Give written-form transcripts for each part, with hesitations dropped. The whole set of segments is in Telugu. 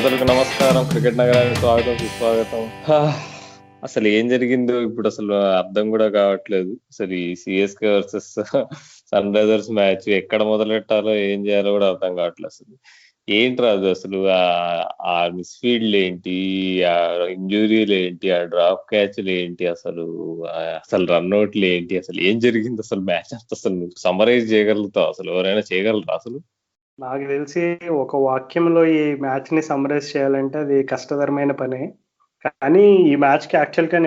శ్రోతలకు నమస్కారం. క్రికెట్ నగరానికి స్వాగతం, సుస్వాగతం. అసలు ఏం జరిగిందో ఇప్పుడు అసలు అర్థం కూడా కావట్లేదు. అసలు ఈ CSK versus Sunrisers match ఎక్కడ మొదలెట్టాలో ఏం చేయాలో కూడా అర్థం కావట్లేదు. అసలు ఏంటి రాదు అసలు ఆ మిస్ఫీల్డ్ ఏంటి, ఆ ఇంజురీలు ఏంటి, ఆ డ్రాప్ క్యాచ్లు ఏంటి, అసలు రన్అట్లు ఏంటి, అసలు ఏం జరిగింది అసలు మ్యాచ్ అంతా అసలు నువ్వు సమరైజ్ చేయగలుగుతావు? అసలు ఎవరైనా చేయగలరా అసలు? నాకు తెలిసి ఒక వాక్యంలో ఈ మ్యాచ్ని సమ్మరైజ్ చేయాలంటే అది కష్టతరమైన పనే. కానీ ఈ మ్యాచ్కి యాక్చువల్గా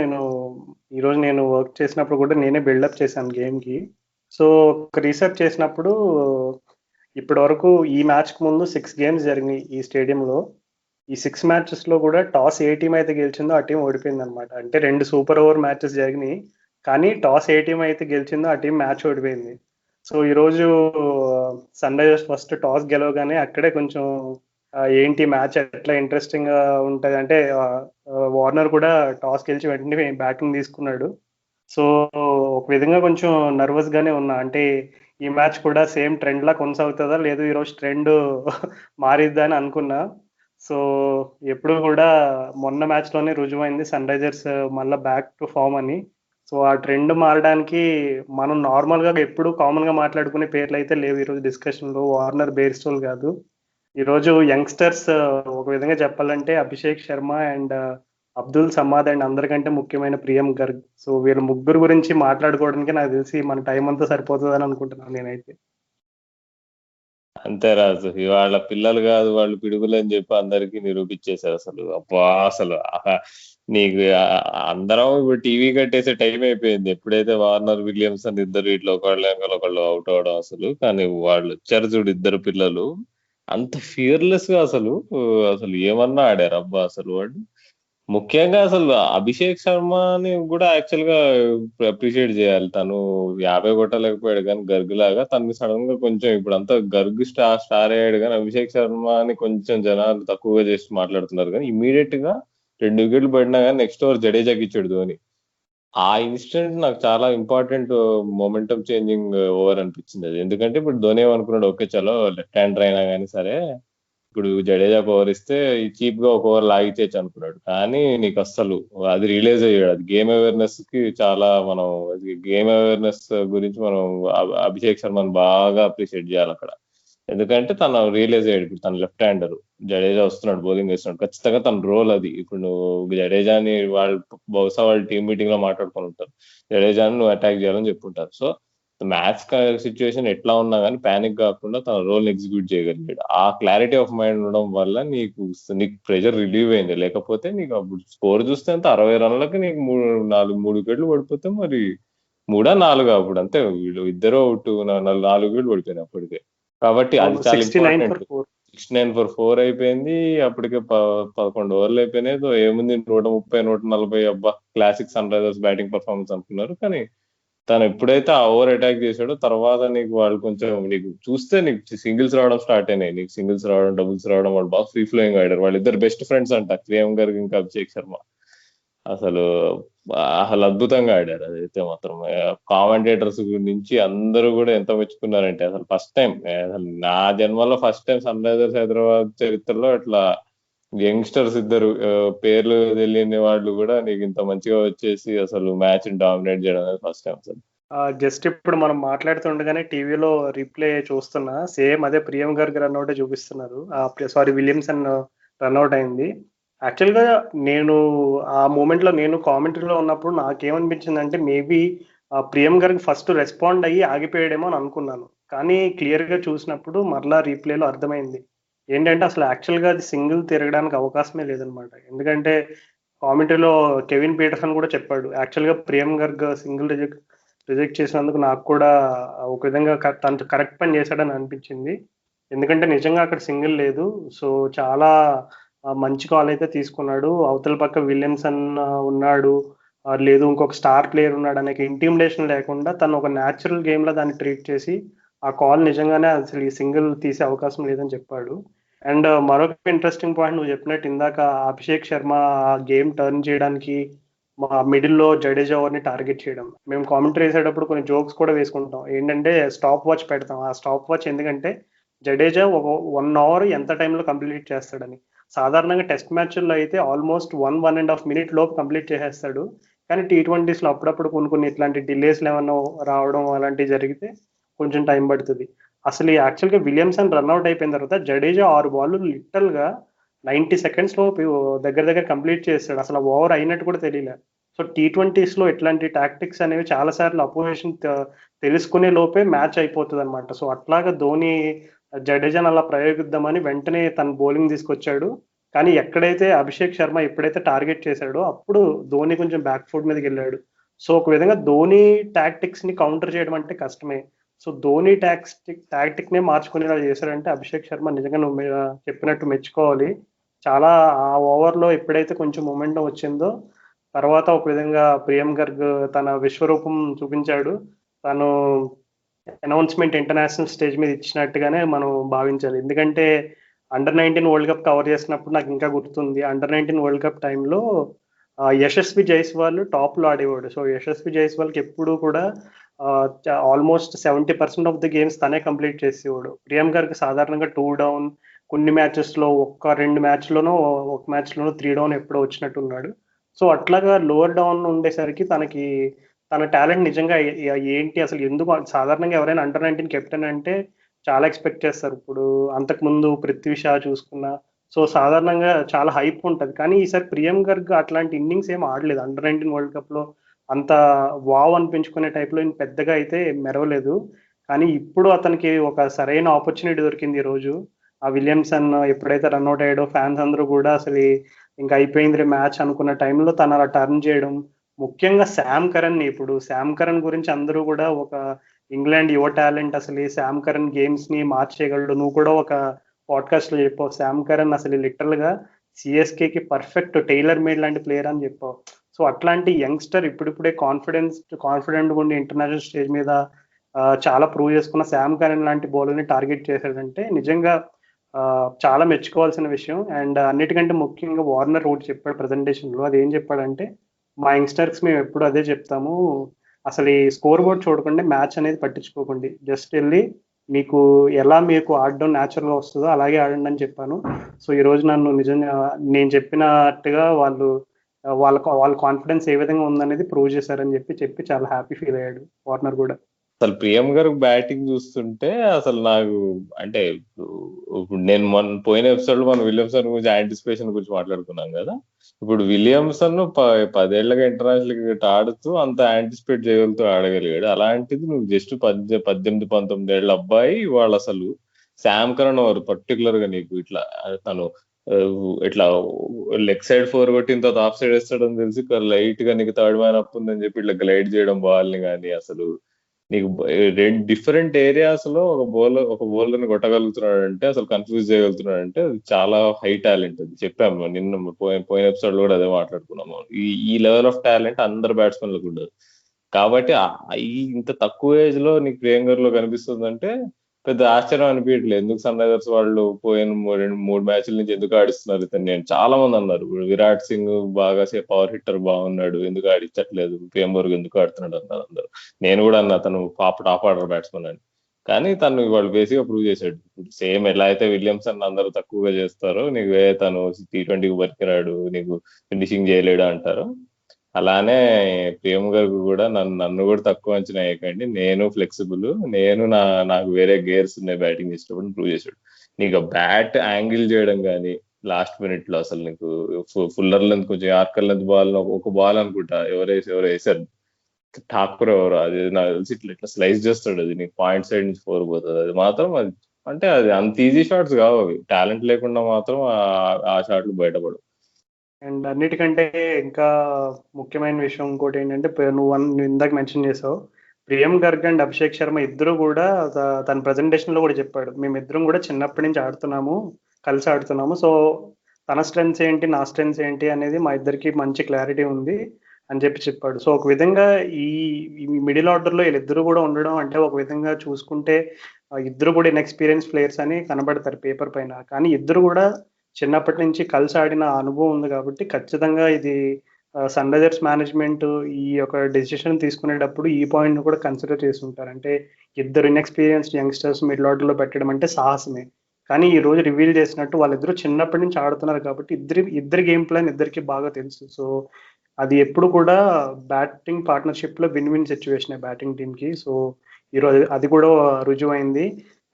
ఈరోజు నేను వర్క్ చేసినప్పుడు కూడా నేనే బిల్డప్ చేశాను గేమ్కి. సో ఒక రీసెర్చ్ చేసినప్పుడు ఇప్పటి వరకు ఈ మ్యాచ్కి ముందు 6 గేమ్స్ జరిగినాయి ఈ స్టేడియంలో. ఈ 6 మ్యాచెస్లో కూడా టాస్ ఏ టీం అయితే గెలిచిందో ఆ టీం ఓడిపోయింది అనమాట. అంటే 2 సూపర్ ఓవర్ మ్యాచెస్ జరిగినాయి, కానీ టాస్ ఏ టీం అయితే గెలిచిందో ఆ టీం మ్యాచ్ ఓడిపోయింది. సో ఈరోజు సన్ రైజర్స్ ఫస్ట్ టాస్ గెలవగానే అక్కడే కొంచెం ఏంటి మ్యాచ్ ఎట్లా ఇంట్రెస్టింగ్ గా ఉంటుంది అంటే వార్నర్ కూడా టాస్ గెలిచి వెంటనే బ్యాటింగ్ తీసుకున్నాడు. సో ఒక విధంగా కొంచెం నర్వస్ గానే ఉన్నా, అంటే ఈ మ్యాచ్ కూడా సేమ్ ట్రెండ్ లా కొనసాగుతుందా లేదు ఈరోజు ట్రెండ్ మారిద్దా అని అనుకున్నా. సో ఎప్పుడు కూడా మొన్న మ్యాచ్ లోనే రుజువైంది సన్ రైజర్స్ మళ్ళీ బ్యాక్ టు ఫామ్ అని. సో ఆ ట్రెండ్ మారడానికి మనం నార్మల్ గా ఎప్పుడు కామన్ గా మాట్లాడుకునే పేర్లు అయితే లేవు ఈరోజు డిస్కషన్ లో. వార్నర్, బేర్స్టోల్ కాదు, ఈరోజు యంగ్స్టర్స్ ఒక విధంగా చెప్పాలంటే అభిషేక్ శర్మ అండ్ అబ్దుల్ సమాద్ అండ్ అందరికంటే ముఖ్యమైన ప్రియం గర్గ్. సో వీళ్ళ ముగ్గురు గురించి మాట్లాడుకోవడానికి నాకు తెలిసి మన టైం అంతా సరిపోతుందని అనుకుంటున్నాను నేనైతే. అంతే రాజు, ఇవాళ పిల్లలు కాదు వాళ్ళు పిడుగులు అని చెప్పి అందరికీ నిరూపించేశారు. అసలు అబ్బా అసలు నీకు అందరం ఇప్పుడు టీవీ కట్టేసే టైం అయిపోయింది ఎప్పుడైతే వార్నర్, విలియమ్సన్ ఇద్దరు ఇట్లా ఒకళ్ళు అవుట్ అవడం. అసలు కానీ వాళ్ళు వచ్చారు చూడు ఇద్దరు పిల్లలు, అంత ఫియర్లెస్ గా అసలు అసలు ఏమన్నా ఆడారు అబ్బా అసలు వాడు. ముఖ్యంగా అసలు అభిషేక్ శర్మని కూడా యాక్చువల్ గా అప్రిషియేట్ చేయాలి. తను 50 కొట్టలేకపోయాడు కానీ గర్గ్ లాగా తనని సడన్ గా కొంచెం ఇప్పుడు అంతా గర్గ్ స్టార్ అయ్యాడు, కానీ అభిషేక్ శర్మని కొంచెం జనాలు తక్కువగా చేసి మాట్లాడుతున్నారు. కానీ ఇమీడియట్ గా 2 వికెట్లు పడినా కానీ నెక్స్ట్ ఓవర్ జడేజాకి ఇచ్చాడు ధోని. ఆ ఇన్సిడెంట్ నాకు చాలా ఇంపార్టెంట్, మొమెంటం చేంజింగ్ ఓవర్ అనిపించింది అది. ఎందుకంటే ఇప్పుడు ధోని ఏమనుకున్నాడు, ఓకే చలో లెఫ్ట్ హ్యాండర్ అయినా కానీ సరే ఇప్పుడు జడేజా ఓవర్ ఇస్తే చీప్ గా ఒక ఓవర్ లాగితేచ్చు అనుకున్నాడు. కానీ నీకు అస్సలు అది రియలైజ్ అయ్యాడు. అది గేమ్ అవేర్నెస్ కి చాలా మనం గేమ్ అవేర్నెస్ గురించి మనం అభిషేక్ శర్మని బాగా అప్రిషియేట్ చేయాలి అక్కడ. ఎందుకంటే తను రియలైజ్ అయ్యాడు ఇప్పుడు తన లెఫ్ట్ హ్యాండర్, జడేజా వస్తున్నాడు బౌలింగ్ వేస్తున్నాడు, ఖచ్చితంగా తన రోల్ అది. ఇప్పుడు నువ్వు జడేజాని వాళ్ళు బహుశా వాళ్ళు టీమ్ మీటింగ్ లో మాట్లాడుకొని ఉంటారు, జడేజాని నువ్వు అటాక్ చేయాలని చెప్పుంటారు. సో మ్యాచ్ సిచ్యువేషన్ ఎట్లా ఉన్నా కానీ ప్యానిక్ కాకుండా తన రోల్ ఎగ్జిక్యూట్ చేయగలిగాడు. ఆ క్లారిటీ ఆఫ్ మైండ్ ఉండడం వల్ల నీకు ప్రెషర్ రిలీవ్ అయింది. లేకపోతే నీకు అప్పుడు స్కోర్ చూస్తే అంత 60 రన్లకి నీకు 3 వికెట్లు పడిపోతే మరి 3-4 అప్పుడు అంతే, వీళ్ళు ఇద్దరు అవుట్, 4 వికెట్లు పడిపోయినాయి అప్పటికే. కాబట్టి అది చాలా 69 ఇంపార్టెంట్. for 4. 69 for 4 అయిపోయింది అప్పటికే. 11 ఓవర్లు అయిపోయినాయి. ఏముంది 130, 140, అబ్బా classic Sunrisers batting performance అనుకున్నారు. కానీ తను ఎప్పుడైతే ఆ ఓవర్ అటాక్ చేశాడో తర్వాత నీకు వాళ్ళు కొంచెం నీకు చూస్తే నీకు సింగిల్స్ రావడం స్టార్ట్ అయినాయి. నీకు సింగిల్స్ రావడం, డబుల్స్ రావడం, వాళ్ళు బాగా ఫ్రీ ఫ్లోయింగ్ ఆడారు. వాళ్ళిద్దరు బెస్ట్ ఫ్రెండ్స్ అంట, ప్రియం గర్గ్ ఇంకా అభిషేక్ శర్మ. అసలు అసలు అద్భుతంగా ఆడారు అదైతే మాత్రం. కామెంటేటర్స్ నుంచి అందరూ కూడా ఎంత మెచ్చుకున్నారంటే అసలు ఫస్ట్ టైం, అసలు నా జన్మలో first time Sunrisers Hyderabad చరిత్రలో ఇట్లా యంగ్స్టర్స్ ఇద్దరు పేర్లు తెలియని వాళ్ళు కూడా నీకు ఇంత మంచిగా వచ్చేసి అసలు మ్యాచ్ డామినేట్ చేయడం అనేది ఫస్ట్ టైం అసలు. జస్ట్ ఇప్పుడు మనం మాట్లాడుతుండగానే టీవీలో రీప్లే చూస్తున్నా, సేమ్ అదే ప్రియం గర్గ్ రన్అట్ చూపిస్తున్నారు. సారీ, విలియమ్సన్ రన్అట్ అయింది. యాక్చువల్గా నేను ఆ మూమెంట్లో నేను కామెంటరీలో ఉన్నప్పుడు నాకేమనిపించింది అంటే మేబీ ప్రియం గర్గ్ ఫస్ట్ రెస్పాండ్ అయ్యి ఆగిపోయాడేమో అని అనుకున్నాను. కానీ క్లియర్గా చూసినప్పుడు మరలా రీప్లేలో అర్థమైంది ఏంటంటే అసలు యాక్చువల్గా అది సింగిల్ తిరగడానికి అవకాశమే లేదనమాట. ఎందుకంటే కామెంటరీలో కెవిన్ పీటర్సన్ కూడా చెప్పాడు, యాక్చువల్గా ప్రియం గర్గ్ సింగిల్ రిజెక్ట్ చేసినందుకు నాకు కూడా ఒక విధంగా తను కరెక్ట్ పని చేశాడని అనిపించింది. ఎందుకంటే నిజంగా అక్కడ సింగిల్ లేదు. సో చాలా మంచి కాల్ అయితే తీసుకున్నాడు. అవతల పక్క విలియమ్సన్ ఉన్నాడు, లేదు ఇంకొక స్టార్ ప్లేయర్ ఉన్నాడు అనే ఇంటిమిడేషన్ లేకుండా తను ఒక న్యాచురల్ గేమ్లో దాన్ని ట్రీట్ చేసి ఆ కాల్ నిజంగానే అసలు ఈ సింగిల్ తీసే అవకాశం లేదని చెప్పాడు. అండ్ మరొక ఇంట్రెస్టింగ్ పాయింట్ నువ్వు చెప్పినట్టు ఇందాక అభిషేక్ శర్మ ఆ గేమ్ టర్న్ చేయడానికి మా మిడిల్లో జడేజా ఓవర్ని టార్గెట్ చేయడం. మేము కామెంటరీ వేసేటప్పుడు కొన్ని జోక్స్ కూడా వేసుకుంటాం, ఏంటంటే స్టాప్ వాచ్ పెడతాం. ఆ స్టాప్ వాచ్ ఎందుకంటే జడేజా ఒక 1 ఓవర్ ఎంత టైంలో కంప్లీట్ చేస్తాడని. సాధారణంగా టెస్ట్ మ్యాచ్ల్లో అయితే ఆల్మోస్ట్ 1.5 మినిట్ లోపు కంప్లీట్ చేసేస్తాడు. కానీ T20స్లో అప్పుడప్పుడు కొన్ని ఇట్లాంటి డిలేస్లు ఏమన్నా రావడం అలాంటివి జరిగితే కొంచెం టైం పడుతుంది. అసలు యాక్చువల్గా విలియమ్సన్ రన్అట్ అయిపోయిన తర్వాత జడేజా 6 బాల్ లిటరల్గా 90 సెకండ్స్లో దగ్గర దగ్గర కంప్లీట్ చేస్తాడు. అసలు ఓవర్ అయినట్టు కూడా తెలియలే. సో T20స్లో ఇట్లాంటి టాక్టిక్స్ అనేవి చాలాసార్లు అపోజిషన్ తెలుసుకునే లోపే మ్యాచ్ అయిపోతుంది అనమాట. సో అట్లాగా ధోని జడేజాని అలా ప్రయోగిద్దామని వెంటనే తన బౌలింగ్ తీసుకొచ్చాడు. కానీ ఎక్కడైతే అభిషేక్ శర్మ ఎప్పుడైతే టార్గెట్ చేశాడో అప్పుడు ధోని కొంచెం బ్యాక్ ఫుట్ మీదకి వెళ్ళాడు. సో ఒక విధంగా ధోని టాక్టిక్స్ ని కౌంటర్ చేయడం అంటే కష్టమే. సో ధోని టాక్టిక్ నే మార్చుకునేలా చేశాడంటే అభిషేక్ శర్మ నిజంగా నువ్వు చెప్పినట్టు మెచ్చుకోవాలి. చాలా ఆ ఓవర్లో ఎప్పుడైతే కొంచెం మొమెంటం వచ్చిందో తర్వాత ఒక విధంగా ప్రియం గర్గ్ తన విశ్వరూపం చూపించాడు. తను అనౌన్స్మెంట్ ఇంటర్నేషనల్ స్టేజ్ మీద ఇచ్చినట్టుగానే మనం భావించాలి. ఎందుకంటే అండర్-19 వరల్డ్ కప్ కవర్ చేసినప్పుడు నాకు ఇంకా గుర్తుంది. అండర్-19 వరల్డ్ కప్ టైంలో యశస్వి జైస్వాల్ టాప్లో ఆడేవాడు. సో యశస్వి జైస్వాల్కి ఎప్పుడు కూడా ఆల్మోస్ట్ 70% ఆఫ్ ద గేమ్స్ తనే కంప్లీట్ చేసేవాడు. ప్రియం గర్గ్ సాధారణంగా 2 డౌన్, కొన్ని మ్యాచెస్లో 1-2 మ్యాచ్లోనో ఒక మ్యాచ్లోనో 3 డౌన్ ఎప్పుడో వచ్చినట్టున్నాడు. సో అట్లాగా లోవర్ డౌన్ ఉండేసరికి తన టాలెంట్ నిజంగా ఏంటి అసలు ఎందుకు సాధారణంగా ఎవరైనా అండర్-19 కెప్టెన్ అంటే చాలా ఎక్స్పెక్ట్ చేస్తారు. ఇప్పుడు అంతకుముందు పృథ్వీ షా చూసుకున్నా సో సాధారణంగా చాలా హైప్ ఉంటుంది. కానీ ఈసారి ప్రియం గర్గ్ అట్లాంటి ఇన్నింగ్స్ ఏం ఆడలేదు. అండర్-19 వరల్డ్ కప్లో అంత వావ్ అనిపించుకునే టైప్లో పెద్దగా అయితే మెరవలేదు. కానీ ఇప్పుడు అతనికి ఒక సరైన ఆపర్చునిటీ దొరికింది ఈ రోజు. ఆ విలియమ్సన్ ఎప్పుడైతే రన్అట్ అయ్యాడో ఫ్యాన్స్ అందరూ కూడా అసలు ఇంకా అయిపోయింది మ్యాచ్ అనుకున్న టైంలో తను అలా టర్న్ చేయడం, ముఖ్యంగా శామ్ కరణ్ గురించి అందరూ కూడా ఒక ఇంగ్లాండ్ యువ టాలెంట్, అసలు శామ్ కరణ్ గేమ్స్ ని మార్చేయగలడు. నువ్వు కూడా ఒక పాడ్కాస్ట్ లో చెప్పావు శామ్ కరణ్ అసలు లిటరల్ గా సిఎస్కేకి పర్ఫెక్ట్ టైలర్ మేడ్ లాంటి ప్లేయర్ అని చెప్పావు. సో అట్లాంటి యంగ్స్టర్ ఇప్పుడిప్పుడే కాన్ఫిడెంట్ ఉండి ఇంటర్నేషనల్ స్టేజ్ మీద చాలా ప్రూవ్ చేసుకున్న శామ్ కరణ్ లాంటి బౌలర్ని టార్గెట్ చేశాడంటే నిజంగా చాలా మెచ్చుకోవాల్సిన విషయం. అండ్ అన్నిటికంటే ముఖ్యంగా వార్నర్ ఒకటి చెప్పాడు ప్రెజెంటేషన్ లో. అది ఏం చెప్పాడంటే మా యంగ్స్టర్స్ మేము ఎప్పుడు అదే చెప్తాము, అసలు ఈ స్కోర్ బోర్డ్ చూడకుండా మ్యాచ్ అనేది పట్టించుకోకండి, జస్ట్ వెళ్ళి మీకు ఆడడం న్యాచురల్గా వస్తుందో అలాగే ఆడండి అని చెప్పాను. సో ఈ రోజు నన్ను నిజంగా నేను చెప్పినట్టుగా వాళ్ళ కాన్ఫిడెన్స్ ఏ విధంగా ఉందనేది ప్రూవ్ చేశారని చెప్పి చాలా హ్యాపీ ఫీల్ అయ్యాడు వార్నర్ కూడా. అసలు ప్రియం గారు బ్యాటింగ్ చూస్తుంటే అసలు నాకు అంటే ఇప్పుడు నేను పోయిన ఎపిసోడ్ లో మనం విలియమ్సన్ గురించి యాంటిసిపేషన్ గురించి మాట్లాడుకున్నాం కదా. ఇప్పుడు విలియమ్సన్ 10 ఏళ్లుగా ఇంటర్నేషనల్ క్రికెట్ ఆడుతూ అంత యాంటిసిపేట్ చేయగలుగుతూ ఆడగలిగాడు. అలాంటిది నువ్వు జస్ట్ 18-19 ఏళ్ల అబ్బాయి వాళ్ళు అసలు శామ్ కరణ్ వారు పర్టికులర్ గా నీకు ఇట్లా తను ఇట్లా లెగ్ సైడ్ 4 కొట్టిన తర్వాత ఆఫ్ సైడ్ వేస్తాడని తెలిసి లైట్ గా నీకు థర్డ్ మ్యాన్ అప్ ఉందని చెప్పి ఇట్లా గ్లైడ్ చేయడం బాల్ ని కానీ అసలు నీకు 2 డిఫరెంట్ ఏరియాస్ లో ఒక బౌలర్ ని కొట్టగలుగుతున్నాడు అంటే అసలు కన్ఫ్యూజ్ చేయగలుగుతున్నాడు అంటే చాలా హై టాలెంట్. అది చెప్పాము నిన్న పోయిన ఎపిసోడ్ లో కూడా అదే మాట్లాడుకున్నాము. ఈ లెవెల్ ఆఫ్ టాలెంట్ అందరు బ్యాట్స్మెన్లకు ఉండదు. కాబట్టి ఇంత తక్కువ ఏజ్ లో నీకు ప్రియాంగర్ లో కనిపిస్తుందంటే పెద్ద ఆశ్చర్యం అనిపించట్లేదు. ఎందుకు సన్ రైజర్స్ వాళ్ళు పోయిన 2-3 మ్యాచ్ల నుంచి ఎందుకు ఆడిస్తున్నారు ఇతను. నేను చాలా మంది అన్నారు విరాట్ సింగ్ బాగా పవర్ హిట్టర్ బాగున్నాడు ఎందుకు ఆడించట్లేదు, ప్రియంబర్గ్ ఎందుకు ఆడుతున్నాడు అన్నారు అందరు. నేను కూడా అన్నా తను టాప్ ఆర్డర్ బ్యాట్స్మెన్ అని. కానీ తను వాళ్ళు బేసిక్గా ప్రూవ్ చేశాడు. సేమ్ ఎలా అయితే విలియమ్సన్ అందరూ తక్కువగా చేస్తారో నీకు తను T20కి పనికిరాడు నీకు ఫినిషింగ్ చేయలేడు అంటారు, అలానే ప్రియం గారు కూడా నన్ను కూడా తక్కువ అంచనా వేయకండి, నేను ఫ్లెక్సిబుల్, నాకు వేరే గేర్స్ ఉన్నాయి బ్యాటింగ్ చేసేటప్పుడు ప్రూవ్ చేశాడు. నీకు బ్యాట్ యాంగిల్ చేయడం కానీ లాస్ట్ మినిట్ లో అసలు నీకు ఫుల్లర్ లెంత్ కొంచెం యార్కర్ లెంత్ బాల్ ఒక బాల్ అనుకుంటా ఎవరు వేసారు ఠాకూర్ ఎవరు, అది నాకు తెలిసి ఇట్లా స్లైస్ చేస్తాడు, అది నీకు పాయింట్ సైడ్ నుంచి 4 పోతుంది. అది మాత్రం అంటే అది అంత ఈజీ షాట్స్ కావు అవి, టాలెంట్ లేకుండా మాత్రం ఆ షాట్లు బయటపడవు. అండ్ అన్నిటికంటే ఇంకా ముఖ్యమైన విషయం ఇంకోటి ఏంటంటే నువ్వు ఇందాక మెన్షన్ చేసావు ప్రియం గర్గ్ అండ్ అభిషేక్ శర్మ ఇద్దరు కూడా తన ప్రెజెంటేషన్ లో కూడా చెప్పాడు మేమిద్దరం కూడా చిన్నప్పటి నుంచి కలిసి ఆడుతున్నాము. సో తన స్ట్రెంగ్స్ ఏంటి నా స్ట్రెంగ్స్ ఏంటి అనేది మా ఇద్దరికి మంచి క్లారిటీ ఉంది అని చెప్పాడు. సో ఒక విధంగా ఈ మిడిల్ ఆర్డర్ లో వీళ్ళిద్దరు కూడా ఉండడం అంటే ఒక విధంగా చూసుకుంటే ఇద్దరు కూడా ఇన్ఎక్స్పీరియన్స్ ప్లేయర్స్ అని కనబడతారు పేపర్ పైన. కానీ ఇద్దరు కూడా చిన్నప్పటి నుంచి కలిసి ఆడిన అనుభవం ఉంది కాబట్టి ఖచ్చితంగా ఇది సన్ రైజర్స్ మేనేజ్మెంట్ ఈ యొక్క డెసిషన్ తీసుకునేటప్పుడు ఈ పాయింట్ కూడా కన్సిడర్ చేసి ఉంటారు. అంటే ఇద్దరు ఇన్ఎక్స్పీరియన్స్డ్ యంగ్స్టర్స్ మిడిల్ ఆర్డర్ లో పెట్టడం అంటే సాహసమే. కానీ ఈ రోజు రివీల్ చేసినట్టు వాళ్ళిద్దరూ చిన్నప్పటి నుంచి ఆడుతున్నారు కాబట్టి ఇద్దరి గేమ్ ప్లాన్ ఇద్దరికి బాగా తెలుసు. సో అది ఎప్పుడు కూడా బ్యాటింగ్ పార్ట్నర్షిప్ లో win win situation batting team కి. సో ఈరోజు అది కూడా రుజువైంది.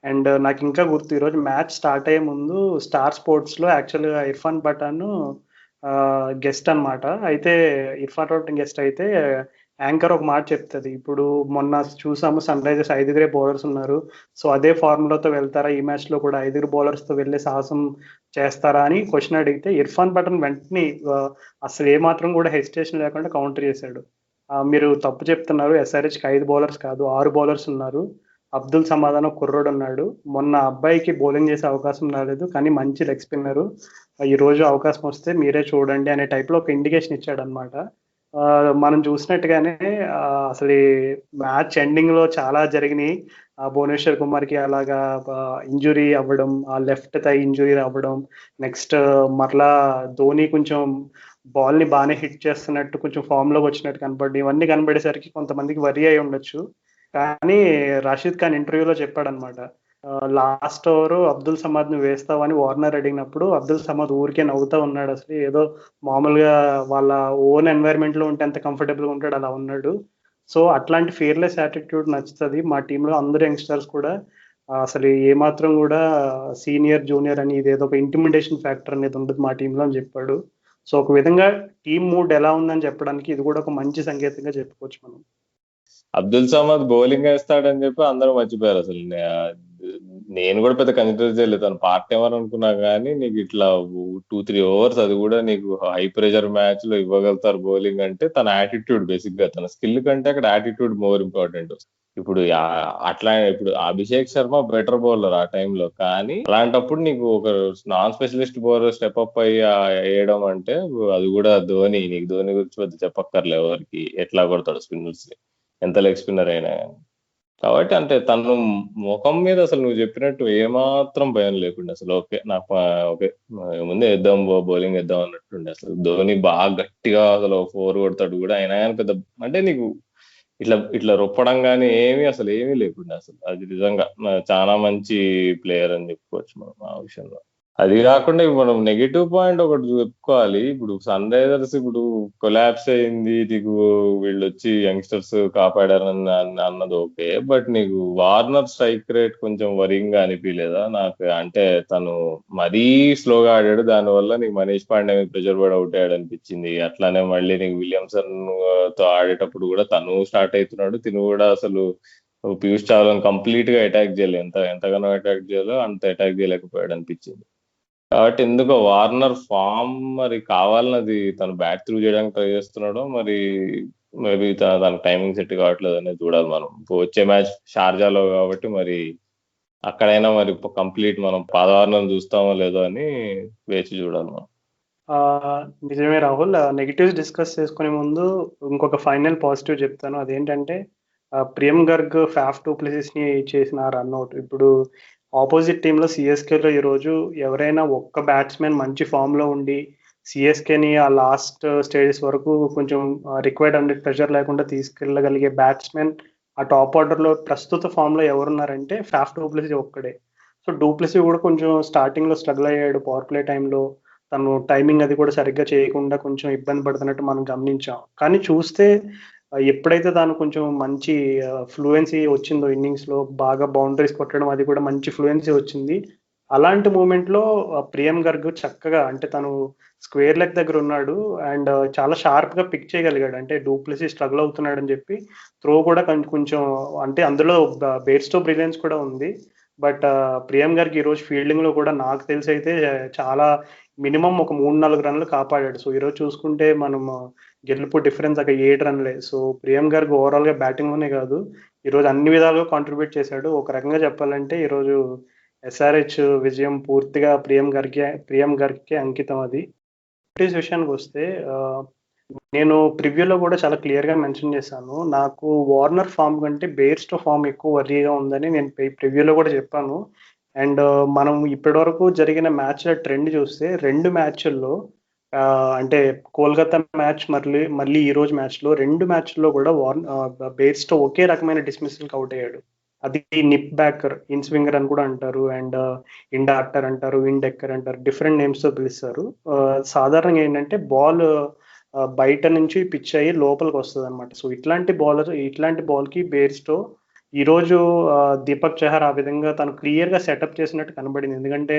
అండ్ నాకు ఇంకా గుర్తు, ఈరోజు మ్యాచ్ స్టార్ట్ అయ్యే ముందు స్టార్ స్పోర్ట్స్ లో యాక్చువల్గా ఇర్ఫాన్ పఠాన్ గెస్ట్ అన్నమాట. అయితే ఇర్ఫాన్ పఠాన్ గెస్ట్ అయితే యాంకర్ ఒక మాట చెప్తుంది, ఇప్పుడు మొన్న చూసాము సన్ రైజర్స్ 5 బౌలర్స్ ఉన్నారు, సో అదే ఫార్ములాతో వెళ్తారా ఈ మ్యాచ్ లో కూడా 5 బౌలర్స్ తో వెళ్ళే సాహసం చేస్తారా అని క్వశ్చన్ అడిగితే ఇర్ఫాన్ పఠాన్ వెంటనే అసలు ఏమాత్రం కూడా హెసిటేషన్ లేకుండా కౌంటర్ చేశాడు. మీరు తప్పు చెప్తున్నారు, ఎస్ఆర్హెచ్కి 5 బౌలర్స్ కాదు 6 బౌలర్స్ ఉన్నారు, అబ్దుల్ సమాధానం కుర్రోడు ఉన్నాడు, మొన్న అబ్బాయికి బౌలింగ్ చేసే అవకాశం రాలేదు కానీ మంచి లెగ్ స్పిన్నరు, ఈ రోజు అవకాశం వస్తే మీరే చూడండి అనే టైప్ లో ఒక ఇండికేషన్ ఇచ్చాడు అనమాట. మనం చూసినట్టుగానే అసలు ఈ మ్యాచ్ ఎండింగ్ లో చాలా జరిగినాయి. భువనేశ్వర్ కుమార్ కి అలాగా ఇంజురీ అవ్వడం, ఆ లెఫ్ట్ థై ఇంజురీ అవ్వడం, నెక్స్ట్ మరలా ధోని కొంచెం బాల్ ని బాగానే హిట్ చేస్తున్నట్టు కొంచెం ఫామ్ లోకి వచ్చినట్టు కనపడి, ఇవన్నీ కనబడేసరికి కొంతమందికి వరి అయి ఉండొచ్చు. కానీ రషీద్ ఖాన్ ఇంటర్వ్యూలో చెప్పాడనమాట, లాస్ట్ ఓవర్ అబ్దుల్ సమాద్ ను వేస్తావని వార్నర్ అడిగినప్పుడు అబ్దుల్ సమాద్ ఊరికే నవ్వుతా ఉన్నాడు, అసలు ఏదో మామూలుగా వాళ్ళ ఓన్ ఎన్వైరన్మెంట్ లో ఉంటే ఎంత కంఫర్టబుల్ గా ఉంటాడు అలా ఉన్నాడు. సో అట్లాంటి ఫియర్లెస్ యాటిట్యూడ్ నచ్చుతుంది. మా టీంలో అందరు యంగ్స్టర్స్ కూడా అసలు ఏమాత్రం కూడా సీనియర్ జూనియర్ అని ఇదేదో ఒక ఇంటిమిడేషన్ ఫ్యాక్టర్ అనేది ఉండదు మా టీంలో అని చెప్పాడు. సో ఒక విధంగా టీమ్ మూడ్ ఎలా ఉందని చెప్పడానికి ఇది కూడా ఒక మంచి సంకేతంగా చెప్పుకోవచ్చు మనం. అబ్దుల్ సమద్ బౌలింగ్ వేస్తాడని చెప్పి అందరూ మర్చిపోయారు అసలు. నేను కూడా పెద్ద కన్సిడర్ చేయలేదు, తను పార్ట్ టైమర్ అనుకున్నా కానీ నీకు ఇట్లా 2-3 ఓవర్స్ అది కూడా నీకు హై ప్రెషర్ మ్యాచ్ లో ఇవ్వగలుగుతారు బౌలింగ్ అంటే తన యాటిట్యూడ్, బేసిక్ గా తన స్కిల్ కంటే అక్కడ యాటిట్యూడ్ మోర్ ఇంపార్టెంట్. ఇప్పుడు అట్లా ఇప్పుడు అభిషేక్ శర్మ బెటర్ బౌలర్ ఆ టైంలో, కానీ అలాంటప్పుడు నీకు ఒక non specialist bowler step up అయ్యి వేయడం అంటే అది కూడా ధోని. నీకు ధోని గురించి పెద్ద చెప్పక్కర్లే ఎవరికి, ఎట్లా కొడతాడు స్పిన్నర్స్ ఎంత లెగ్ స్పిన్నర్ అయినా. కాబట్టి అంటే తను ముఖం మీద అసలు నువ్వు చెప్పినట్టు ఏమాత్రం భయం లేకుండా అసలు ఓకే నాకు ఓకే ముందే వేద్దాం బౌలింగ్ వేద్దాం అన్నట్టుండే. అసలు ధోని బాగా గట్టిగా అసలు 4 కొడతాడు కూడా, అయినా కానీ పెద్ద అంటే నీకు ఇట్లా ఇట్లా రొప్పడం కానీ ఏమీ అసలు ఏమీ లేకుండా అసలు అది నిజంగా చాలా మంచి ప్లేయర్ అని చెప్పుకోవచ్చు మనం ఆ విషయంలో. అది కాకుండా ఇప్పుడు మనం నెగిటివ్ పాయింట్ ఒకటి చెప్పుకోవాలి. ఇప్పుడు సన్ రైజర్స్ ఇప్పుడు కొలాప్స్ అయింది, నీకు వీళ్ళు వచ్చి యంగ్స్టర్స్ కాపాడారని అన్నది ఓకే, బట్ నీకు వార్నర్ స్ట్రైక్ రేట్ కొంచెం వరింగ్ గా అనిపించలేదా నాకు? అంటే తను మరీ స్లోగా ఆడాడు, దానివల్ల నీకు మనీష్ పాండే మీద ప్రెషర్ పడి అవుట్ అయ్యాడు అనిపించింది. అట్లానే మళ్ళీ నీకు విలియమ్సన్ తో ఆడేటప్పుడు కూడా తను స్టార్ట్ అవుతున్నాడు, తిను కూడా అసలు పీయూష్ చావ్లాని కంప్లీట్ గా అటాక్ చేయలేదు, ఎంతగానో అటాక్ చేయాలో అంత అటాక్ చేయలేకపోయాడు అనిపించింది. కాబట్టి ఎందుకో వార్నర్ ఫామ్ మరి కావాలన్నది తను బ్యాట్ త్రూ చేయడానికి ట్రై చేస్తున్నాడో మరి మేబీ దానికి టైమింగ్ సెట్ కావట్లేదు అనేది చూడాలి మనం. వచ్చే మ్యాచ్ షార్జాలో కాబట్టి మరి అక్కడైనా మరి కంప్లీట్ మనం పాదవార్నర్ చూస్తామో లేదో అని వేచి చూడాలి మనం. నిజమే రాహుల్, నెగిటివ్స్ డిస్కస్ చేసుకునే ముందు ఇంకొక ఫైనల్ పాజిటివ్ చెప్తాను. అదేంటంటే ప్రియం గర్గ్ ఫాఫ్ డూ ప్లేసెస్ ని చేసిన రన్అట్. ఇప్పుడు ఆపోజిట్ టీంలో సిఎస్కేలో ఈరోజు ఎవరైనా ఒక్క బ్యాట్స్మెన్ మంచి ఫామ్ లో ఉండి సిఎస్కేని ఆ లాస్ట్ స్టేజెస్ వరకు కొంచెం రిక్వైర్డ్ అండర్ ప్రెషర్ లేకుండా తీసుకెళ్ళగలిగే బ్యాట్స్మెన్ ఆ టాప్ ఆర్డర్ లో ప్రస్తుత ఫామ్ లో ఎవరున్నారంటే ఫాఫ్ డూ ప్లేసెస్ ఒక్కడే. సో డూ ప్లేసెస్ కూడా కొంచెం స్టార్టింగ్ లో స్ట్రగుల్ అయ్యాడు పవర్ ప్లే టైంలో, తను టైమింగ్ అది కూడా సరిగ్గా చేయకుండా కొంచెం ఇబ్బంది పడుతున్నట్టు మనం గమనించాం. కానీ చూస్తే ఎప్పుడైతే తాను కొంచెం మంచి ఫ్లూయెన్సీ వచ్చిందో ఇన్నింగ్స్ లో, బాగా బౌండరీస్ కొట్టడం అది కూడా మంచి ఫ్లూయెన్సీ వచ్చింది, అలాంటి మూమెంట్ లో ప్రియం గర్గ్ చక్కగా అంటే తను స్క్వేర్ లెగ్ దగ్గర ఉన్నాడు అండ్ చాలా షార్ప్ గా పిక్ చేయగలిగాడు. అంటే డూప్లెసీ స్ట్రగుల్ అవుతున్నాడు అని చెప్పి త్రో కూడా కొంచెం అంటే అందులో బేర్స్టో బ్రిలియన్స్ కూడా ఉంది. బట్ ప్రియం గర్గ్ ఈ రోజు ఫీల్డింగ్ లో కూడా నాకు తెలిసి అయితే చాలా మినిమం ఒక 3-4 రన్లు కాపాడాడు. సో ఈరోజు చూసుకుంటే మనం గెలుపు డిఫరెన్స్ అక్కడ 7 రన్లే. సో ప్రియం గర్గ్ ఓవరాల్ గా బ్యాటింగ్ లోనే కాదు ఈరోజు అన్ని విధాలుగా కాంట్రిబ్యూట్ చేశాడు. ఒక రకంగా చెప్పాలంటే ఈరోజు ఎస్ఆర్హెచ్ విజయం పూర్తిగా ప్రియం గర్గ్కే అంకితం. అది విషయానికి వస్తే నేను ప్రివ్యూలో కూడా చాలా క్లియర్ గా మెన్షన్ చేశాను, నాకు వార్నర్ ఫామ్ కంటే బేర్స్టో ఫామ్ ఎక్కువ వర్రీగా ఉందని నేను ప్రివ్యూలో కూడా చెప్పాను. అండ్ మనం ఇప్పటివరకు జరిగిన మ్యాచ్ల ట్రెండ్ చూస్తే 2 మ్యాచ్ల్లో అంటే కోల్కతా మ్యాచ్ మళ్ళీ ఈ రోజు మ్యాచ్లో 2 మ్యాచ్ల్లో కూడా బేర్స్టో ఒకే రకమైన డిస్మిస్కి అవుట్ అయ్యాడు. అది నిప్ బ్యాకర్, ఇన్ స్వింగర్ అని కూడా అంటారు, అండ్ ఇండ్ ఆర్టర్ అంటారు, విండ్ ఎక్కర్ అంటారు, డిఫరెంట్ నేమ్స్తో పిలుస్తారు. సాధారణంగా ఏంటంటే బాల్ బయట నుంచి పిచ్ అయ్యి లోపలికి వస్తుంది అనమాట. సో ఇట్లాంటి బాల్కి బేర్స్టో ఈరోజు దీపక్ చహర్ ఆ విధంగా తను క్లియర్గా సెటప్ చేసినట్టు కనబడింది. ఎందుకంటే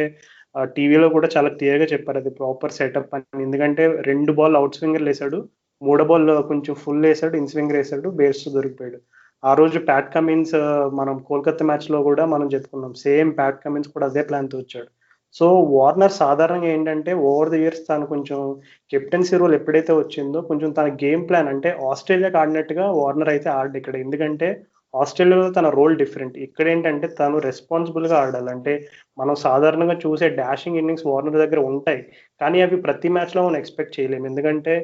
టీవీలో కూడా చాలా క్లియర్గా చెప్పారు అది ప్రాపర్ సెటప్ అని. ఎందుకంటే 2 బాల్ అవుట్ స్వింగర్లు వేశాడు, 3 బాల్ కొంచెం ఫుల్ వేశాడు, ఇన్ స్వింగర్ వేశాడు, బేర్స్టో దొరికిపోయాడు. ఆ రోజు ప్యాట్ కమిన్స్ మనం కోల్కతా మ్యాచ్లో కూడా మనం చెప్పుకున్నాం, సేమ్ ప్యాట్ కమిన్స్ కూడా అదే ప్లాన్తో వచ్చాడు. సో వార్నర్ సాధారణంగా ఏంటంటే ఓవర్ ది ఇయర్స్ తను కొంచెం కెప్టెన్సీ రోల్ ఎప్పుడైతే వచ్చిందో కొంచెం తన గేమ్ ప్లాన్ అంటే ఆస్ట్రేలియాకి ఆడినట్టుగా వార్నర్ అయితే ఆడు ఇక్కడ. ఎందుకంటే ఆస్ట్రేలియాలో తన రోల్ డిఫరెంట్, ఇక్కడ ఏంటంటే తను రెస్పాన్సిబుల్గా ఆడాలి. అంటే మనం సాధారణంగా చూసే డాషింగ్ ఇన్నింగ్స్ వార్నర్ దగ్గర ఉంటాయి, కానీ అవి ప్రతి మ్యాచ్లో మనం ఎక్స్పెక్ట్ చేయలేము. ఎందుకంటే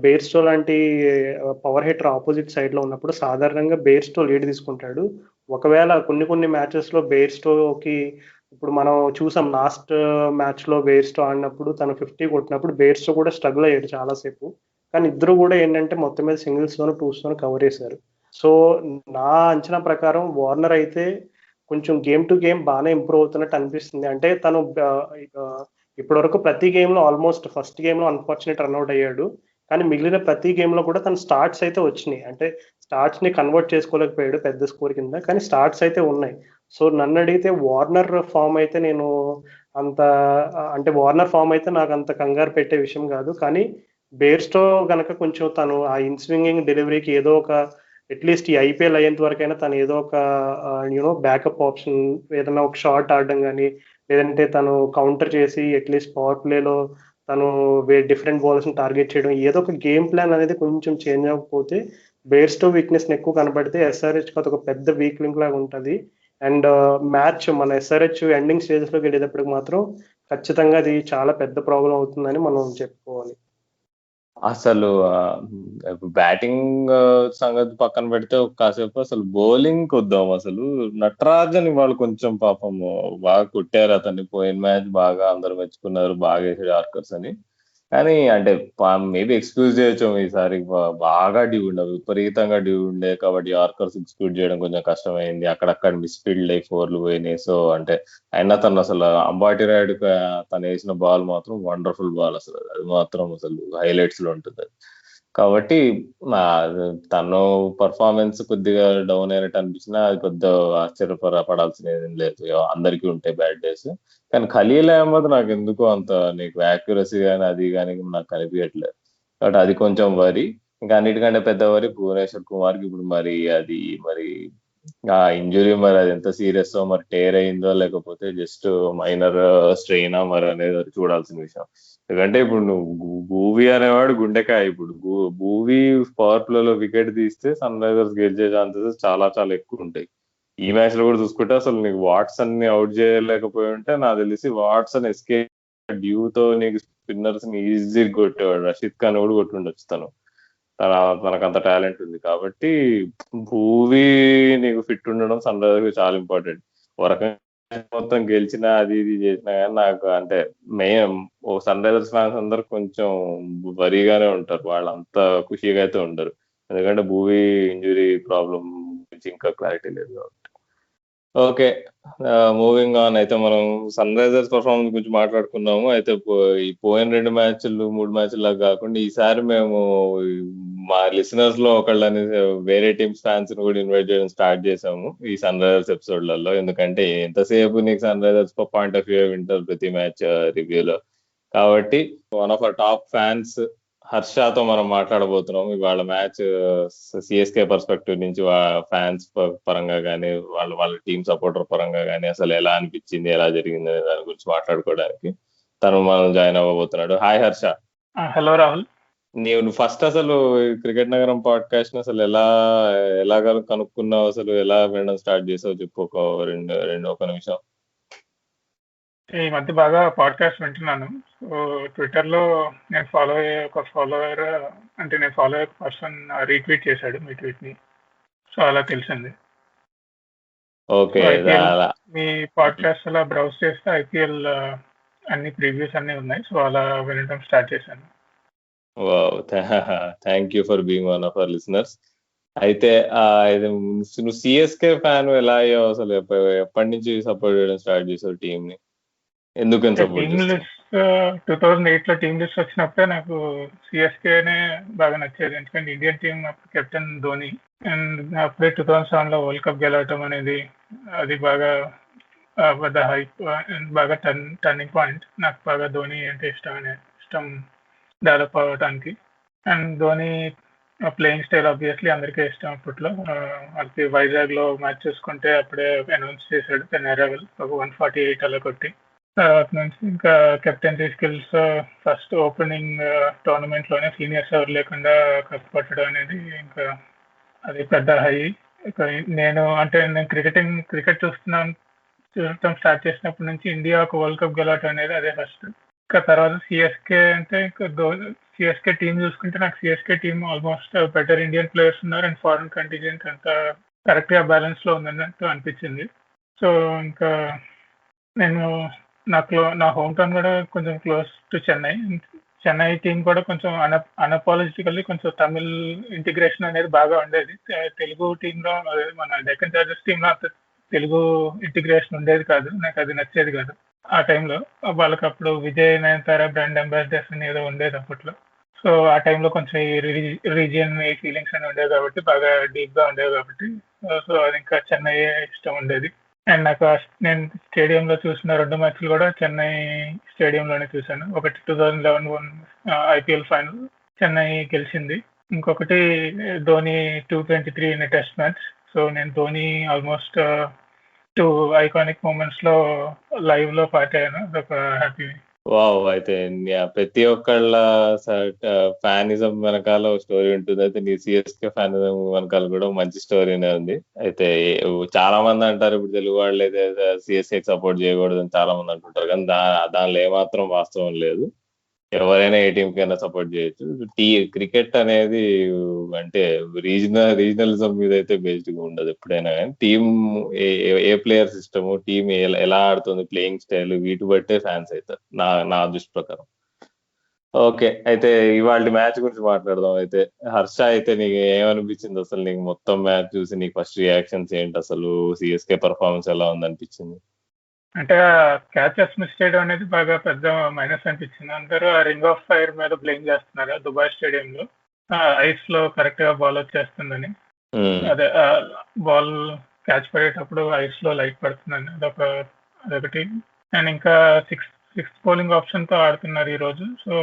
బేర్స్టో లాంటి పవర్ హిటర్ ఆపోజిట్ సైడ్లో ఉన్నప్పుడు సాధారణంగా బేర్స్టో లీడ్ తీసుకుంటాడు. ఒకవేళ కొన్ని మ్యాచెస్లో బేర్స్టోకి, ఇప్పుడు మనం చూసాం లాస్ట్ మ్యాచ్లో బేర్స్టో ఆడినప్పుడు తను 50 కొట్టినప్పుడు బేర్స్టో కూడా స్ట్రగుల్ అయ్యాడు చాలాసేపు. కానీ ఇద్దరు కూడా ఏంటంటే మొత్తం మీద సింగిల్స్తోనూ టూస్తోనూ కవర్ చేశారు. సో నా అంచనా ప్రకారం వార్నర్ అయితే కొంచెం గేమ్ టు గేమ్ బాగానే ఇంప్రూవ్ అవుతున్నట్టు అనిపిస్తుంది. అంటే తను ఇప్పటివరకు ప్రతి గేమ్లో ఆల్మోస్ట్ ఫస్ట్ గేమ్లో అన్ఫార్చునేట్ రన్అట్ అయ్యాడు, కానీ మిగిలిన ప్రతి గేమ్లో కూడా తన స్టార్ట్స్ అయితే వచ్చినాయి. అంటే స్టార్ట్స్ని కన్వర్ట్ చేసుకోలేకపోయాడు పెద్ద స్కోర్ కింద, కానీ స్టార్ట్స్ అయితే ఉన్నాయి. సో నన్ను అడిగితే వార్నర్ ఫామ్ అయితే నేను అంత అంటే వార్నర్ ఫామ్ అయితే నాకు అంత కంగారు పెట్టే విషయం కాదు. కానీ బేర్స్టో గనక కొంచెం తను ఆ ఇన్ స్వింగింగ్ డెలివరీకి ఏదో ఒక అట్లీస్ట్ ఈ ఐపీఎల్ అయ్యేంత వరకైనా తను ఏదో ఒక బ్యాకప్ ఆప్షన్, ఏదైనా ఒక షార్ట్ ఆడడం కానీ, లేదంటే తను కౌంటర్ చేసి అట్లీస్ట్ పవర్ ప్లేలో తను డిఫరెంట్ బౌలర్స్ని టార్గెట్ చేయడం, ఏదో ఒక గేమ్ ప్లాన్ అనేది కొంచెం చేంజ్ అవ్వకపోతే బేర్స్టో వీక్నెస్ ఎక్కువ కనబడితే ఎస్ఆర్హెచ్ అది ఒక పెద్ద వీక్ లింక్ లాగా ఉంటుంది. అండ్ మ్యాచ్ మన ఎస్ఆర్హెచ్ ఎండింగ్ స్టేజెస్లోకి వెళ్ళేటప్పటికి మాత్రం ఖచ్చితంగా అది చాలా పెద్ద ప్రాబ్లం అవుతుందని మనం చెప్పుకోవాలి. అసలు బ్యాటింగ్ సంగతి పక్కన పెడితే కాసేపు అసలు బౌలింగ్ వద్దాం. అసలు నటరాజన్ వాళ్ళు కొంచెం పాపం బాగా కొట్టారు అతన్ని. పోయిన మ్యాచ్ బాగా అందరు మెచ్చుకున్నారు, బాగా వేసాడు ఆర్కర్స్ అని. కానీ అంటే మేబీ ఎక్స్క్యూజ్ చేయొచ్చు, ఈసారి బాగా డ్యూ ఉండే, విపరీతంగా డ్యూ ఉండే కాబట్టి ఆర్కర్స్ ఎక్స్క్యూజ్ చేయడం కొంచెం కష్టమైంది. అక్కడక్కడ మిస్ఫీల్డ్ అయి 4లు పోయినాయి. సో అంటే అయినా తను అసలు అంబాటి రాయుడు తను వేసిన బాల్ మాత్రం వండర్ఫుల్ బాల్, అసలు అది మాత్రం అసలు హైలైట్స్ లో ఉంటుంది అది. కాబట్టి తను పర్ఫార్మెన్స్ కొద్దిగా డౌన్ అయినట్టు అనిపించినా అది పెద్ద ఆశ్చర్యపడాల్సిన ఏం లేదు, అందరికీ ఉంటాయి బ్యాడ్ డేస్. కానీ ఖలీల్ అహ్మద్ నాకు ఎందుకో అంత నీకు యాక్యురసీ కానీ అది కానీ నాకు కనిపించట్లేదు. కాబట్టి అది కొంచెం వరి. ఇంకా అన్నిటికంటే పెద్ద వరి భువనేశ్వర్ కుమార్కి ఇప్పుడు మరి ఆ ఇంజురీ మరి అది ఎంత సీరియస్ మరి టేర్ అయిందో లేకపోతే జస్ట్ మైనర్ స్ట్రెయినా మరి అనేది చూడాల్సిన విషయం. ఎందుకంటే ఇప్పుడు నువ్వు భూవీ అనేవాడు గుండెకాయ. ఇప్పుడు భూవీ పవర్ ప్లేలో వికెట్ తీస్తే సన్ రైజర్స్ గెలిచే ఛాన్సెస్ చాలా చాలా ఎక్కువ ఉంటాయి. ఈ మ్యాచ్ లో కూడా చూసుకుంటే అసలు నీకు వాట్సన్ ని అవుట్ చేయలేకపోయి ఉంటే నాకు తెలిసి వాట్సన్ ఎస్కేప్ డ్యూతో నీకు స్పిన్నర్స్ ని ఈజీ కొట్టేవాడు. రషీద్ ఖాన్ కూడా కొట్టుండొచ్చు తనకు అంత టాలెంట్ ఉంది. కాబట్టి భూవీ నీకు ఫిట్ ఉండడం సన్ రైజర్స్ చాలా ఇంపార్టెంట్. ఒక రకంగా మొత్తం గెలిచినా అది ఇది చేసినా కానీ నాకు అంటే మెయిన్ సన్ రైజర్స్ ఫ్యాన్స్ అందరు కొంచెం వరిగానే ఉంటారు, వాళ్ళంతా ఖుషిగా అయితే ఉండరు. ఎందుకంటే భూవీ ఇంజురీ ప్రాబ్లం గురించి ఇంకా క్లారిటీ లేదు కాబట్టి. Okay, moving on. అయితే మనం సన్ రైజర్స్ పర్ఫార్మెన్స్ గురించి మాట్లాడుకున్నాము. అయితే ఈ పోయిన 2 మ్యాచ్లు 3 మ్యాచ్లా కాకుండా ఈసారి మేము మా లిసనర్స్ లో ఒకళ్ళని వేరే టీమ్స్ ఫ్యాన్స్ ని కూడా ఇన్వైట్ చేయడం స్టార్ట్ చేసాము ఈ సన్ రైజర్స్ ఎపిసోడ్లలో. ఎందుకంటే ఎంతసేపు నీకు Sunrisers point of view వింటారు ప్రతి మ్యాచ్ రివ్యూలో. కాబట్టి one of our top fans హర్షతో మనం మాట్లాడబోతున్నాం ఇవాళ మ్యాచ్ సిఎస్కే పర్స్పెక్టివ్ నుంచి, ఫ్యాన్స్ పరంగా కానీ వాళ్ళ టీమ్ సపోర్టర్ పరంగా కానీ అసలు ఎలా అనిపించింది, ఎలా జరిగింది అనే దాని గురించి మాట్లాడుకోవడానికి తను మనం జాయిన్ అవ్వబోతున్నాడు. హాయ్ హర్ష. హలో రాహుల్. నీవు ఫస్ట్ అసలు క్రికెట్ నగరం పాడ్కాస్ట్ అసలు ఎలా కనుక్కున్నావు, అసలు ఎలా వినడం స్టార్ట్ చేసావు చెప్పు, ఒక నిమిషం. ఈ మధ్య బాగా పాడ్కాస్ట్ వింటున్నాను. సో ట్విట్టర్లో నేను ఫాలో అయ్యే ఒక ఫాలోవర్, అంటే నేను ఫాలో అయ్యే పర్సన్ రీట్వీట్ చేశాడు మీ ట్వీట్ని. సో అలా తెలిసింది. ఓకే, మీ పాడ్కాస్ట్ అలా బ్రౌజ్ చేస్తే ఐపీఎల్ అన్ని ప్రీవియస్ అన్ని ఉన్నాయి. సో అలా వినడం స్టార్ట్ చేశాను. Thank you for being one of hour listeners. అయితే ఇది నువ్వు సిఎస్కే ఫ్యాన్ ఎలా అయ్యావు అసలు? ఎప్పటి నుంచి సపోర్ట్ చేయడం స్టార్ట్ చేసావు టీం ని? ఎందుకని సపోర్ట్ టీమ్ చేస్తావు? లిస్ట్ 2008 లో టీమ్ లిస్ట్ వచ్చినప్పుడే నాకు సిఎస్కేనే బాగా నచ్చేది, ఎందుకంటే ఇండియన్ టీం అప్పుడు కెప్టెన్ ధోని, అండ్ అప్పుడే 2007 లో వరల్డ్ కప్ గెలవటం అనేది అది బాగా పెద్ద హైప్ అండ్ బాగా టర్నింగ్ పాయింట్. నాకు బాగా ధోని అంటే ఇష్టం డెవలప్ అవ్వడానికి. And Dhoni playing style obviously అందరికీ ఇష్టం అప్పట్లో. అది వైజాగ్ లో మ్యాచ్ చూసుకుంటే అప్పుడే అనౌన్స్ చేశాడు తన అరైవల్, ఒక 148 అలా కొట్టి. తర్వాత నుంచి ఇంకా captaincy skills, first opening tournament లోనే సీనియర్స్ ఎవరు లేకుండా కప్ పట్టడం అనేది ఇంకా అది పెద్ద హై. నేను క్రికెట్ చూడటం స్టార్ట్ చేసినప్పటి నుంచి ఇండియా ఒక వరల్డ్ కప్ గెలవటం అనేది అదే ఫస్ట్. ఇంకా తర్వాత సిఎస్కే అంటే సిఎస్కే టీం చూసుకుంటే నాకు CSK team almost better Indian players ఉన్నారు అండ్ ఫారెన్ కంటింజెంట్ అంతా కరెక్ట్ గా బ్యాలెన్స్ లో ఉందన్నట్టు అనిపించింది. సో ఇంకా నేను నా హోమ్ టౌన్ కూడా కొంచెం క్లోజ్ టు చెన్నై టీం కూడా కొంచెం అన్అపాలజిటికల్లీ కొంచెం తమిళ్ ఇంటిగ్రేషన్ అనేది బాగా ఉండేది. తెలుగు టీంలో మన డెక్కన్ చార్జర్స్ టీంలో అంత తెలుగు ఇంటిగ్రేషన్ ఉండేది కాదు, నాకు అది నచ్చేది కాదు ఆ టైంలో. వాళ్ళకి అప్పుడు విజయ్ నయనతార బ్రాండ్ అంబాసిడర్స్ అని ఏదో ఉండేది అప్పట్లో. సో ఆ టైంలో కొంచెం ఈ రీజియన్ ఈ ఫీలింగ్స్ అని ఉండేవి కాబట్టి, బాగా డీప్ గా ఉండేవి కాబట్టి, సో అది ఇంకా చెన్నై ఇష్టం ఉండేది. అండ్ నాకు నేను స్టేడియంలో చూసిన 2 మ్యాచ్లు కూడా చెన్నై స్టేడియంలోనే చూశాను. ఒకటి 2011 ఐపీఎల్ ఫైనల్ చెన్నై గెలిచింది, ఇంకొకటి Dhoni 223 in test match. So నేను ధోని ఆల్మోస్ట్ 2 ఐకానిక్ మూమెంట్స్ లో లైవ్ లో పార్ట్ అయ్యాను, అదొక హ్యాపీ. వావ్! అయితే ప్రతి ఒక్కళ్ళ ఫ్యానిజం వెనకాల ఒక స్టోరీ ఉంటుంది. అయితే నీ సిఎస్కే ఫ్యానిజం వెనకాల కూడా మంచి స్టోరీనే ఉంది. అయితే చాలా మంది అంటారు ఇప్పుడు తెలుగు వాళ్ళు అయితే సిఎస్కే సపోర్ట్ చేయకూడదు అని చాలా మంది అంటుంటారు, కానీ దానిలో ఏమాత్రం వాస్తవం లేదు. ఎవరైనా ఏ టీం కైనా సపోర్ట్ చేయొచ్చు. క్రికెట్ అనేది అంటే రీజనలిజం మీద అయితే బేస్డ్ గా ఉండదు ఎప్పుడైనా, కానీ టీం ఏ ప్లేయర్స్ ఇష్టము, టీం ఎలా ఆడుతుంది, ప్లేయింగ్ స్టైల్, వీటి బట్టే ఫ్యాన్స్ అవుతారు నా దృష్టి ప్రకారం. ఓకే, అయితే ఇవాళ మ్యాచ్ గురించి మాట్లాడదాం. అయితే హర్ష, అయితే నీకు ఏమనిపించింది అసలు? నీకు మొత్తం మ్యాచ్ చూసి నీకు ఫస్ట్ రియాక్షన్స్ ఏంటి? అసలు సిఎస్కే పర్ఫార్మెన్స్ ఎలా ఉంది అనిపించింది? అంటే క్యాచెస్ మిస్ చేయడం అనేది బాగా పెద్ద మైనస్ అనిపించింది. అందరూ ఆ రింగ్ ఆఫ్ ఫైర్ మీద బ్లేమ్ చేస్తున్నారు దుబాయ్ స్టేడియంలో, ఐస్ లో కరెక్ట్ గా బాల్ వచ్చేస్తుందని. అదే బాల్ క్యాచ్ పడేటప్పుడు ఐస్ లో లైట్ పడుతుందని అదొకటి. అండ్ ఇంకా సిక్స్త్ బౌలింగ్ ఆప్షన్ తో ఆడుతున్నారు ఈ రోజు. So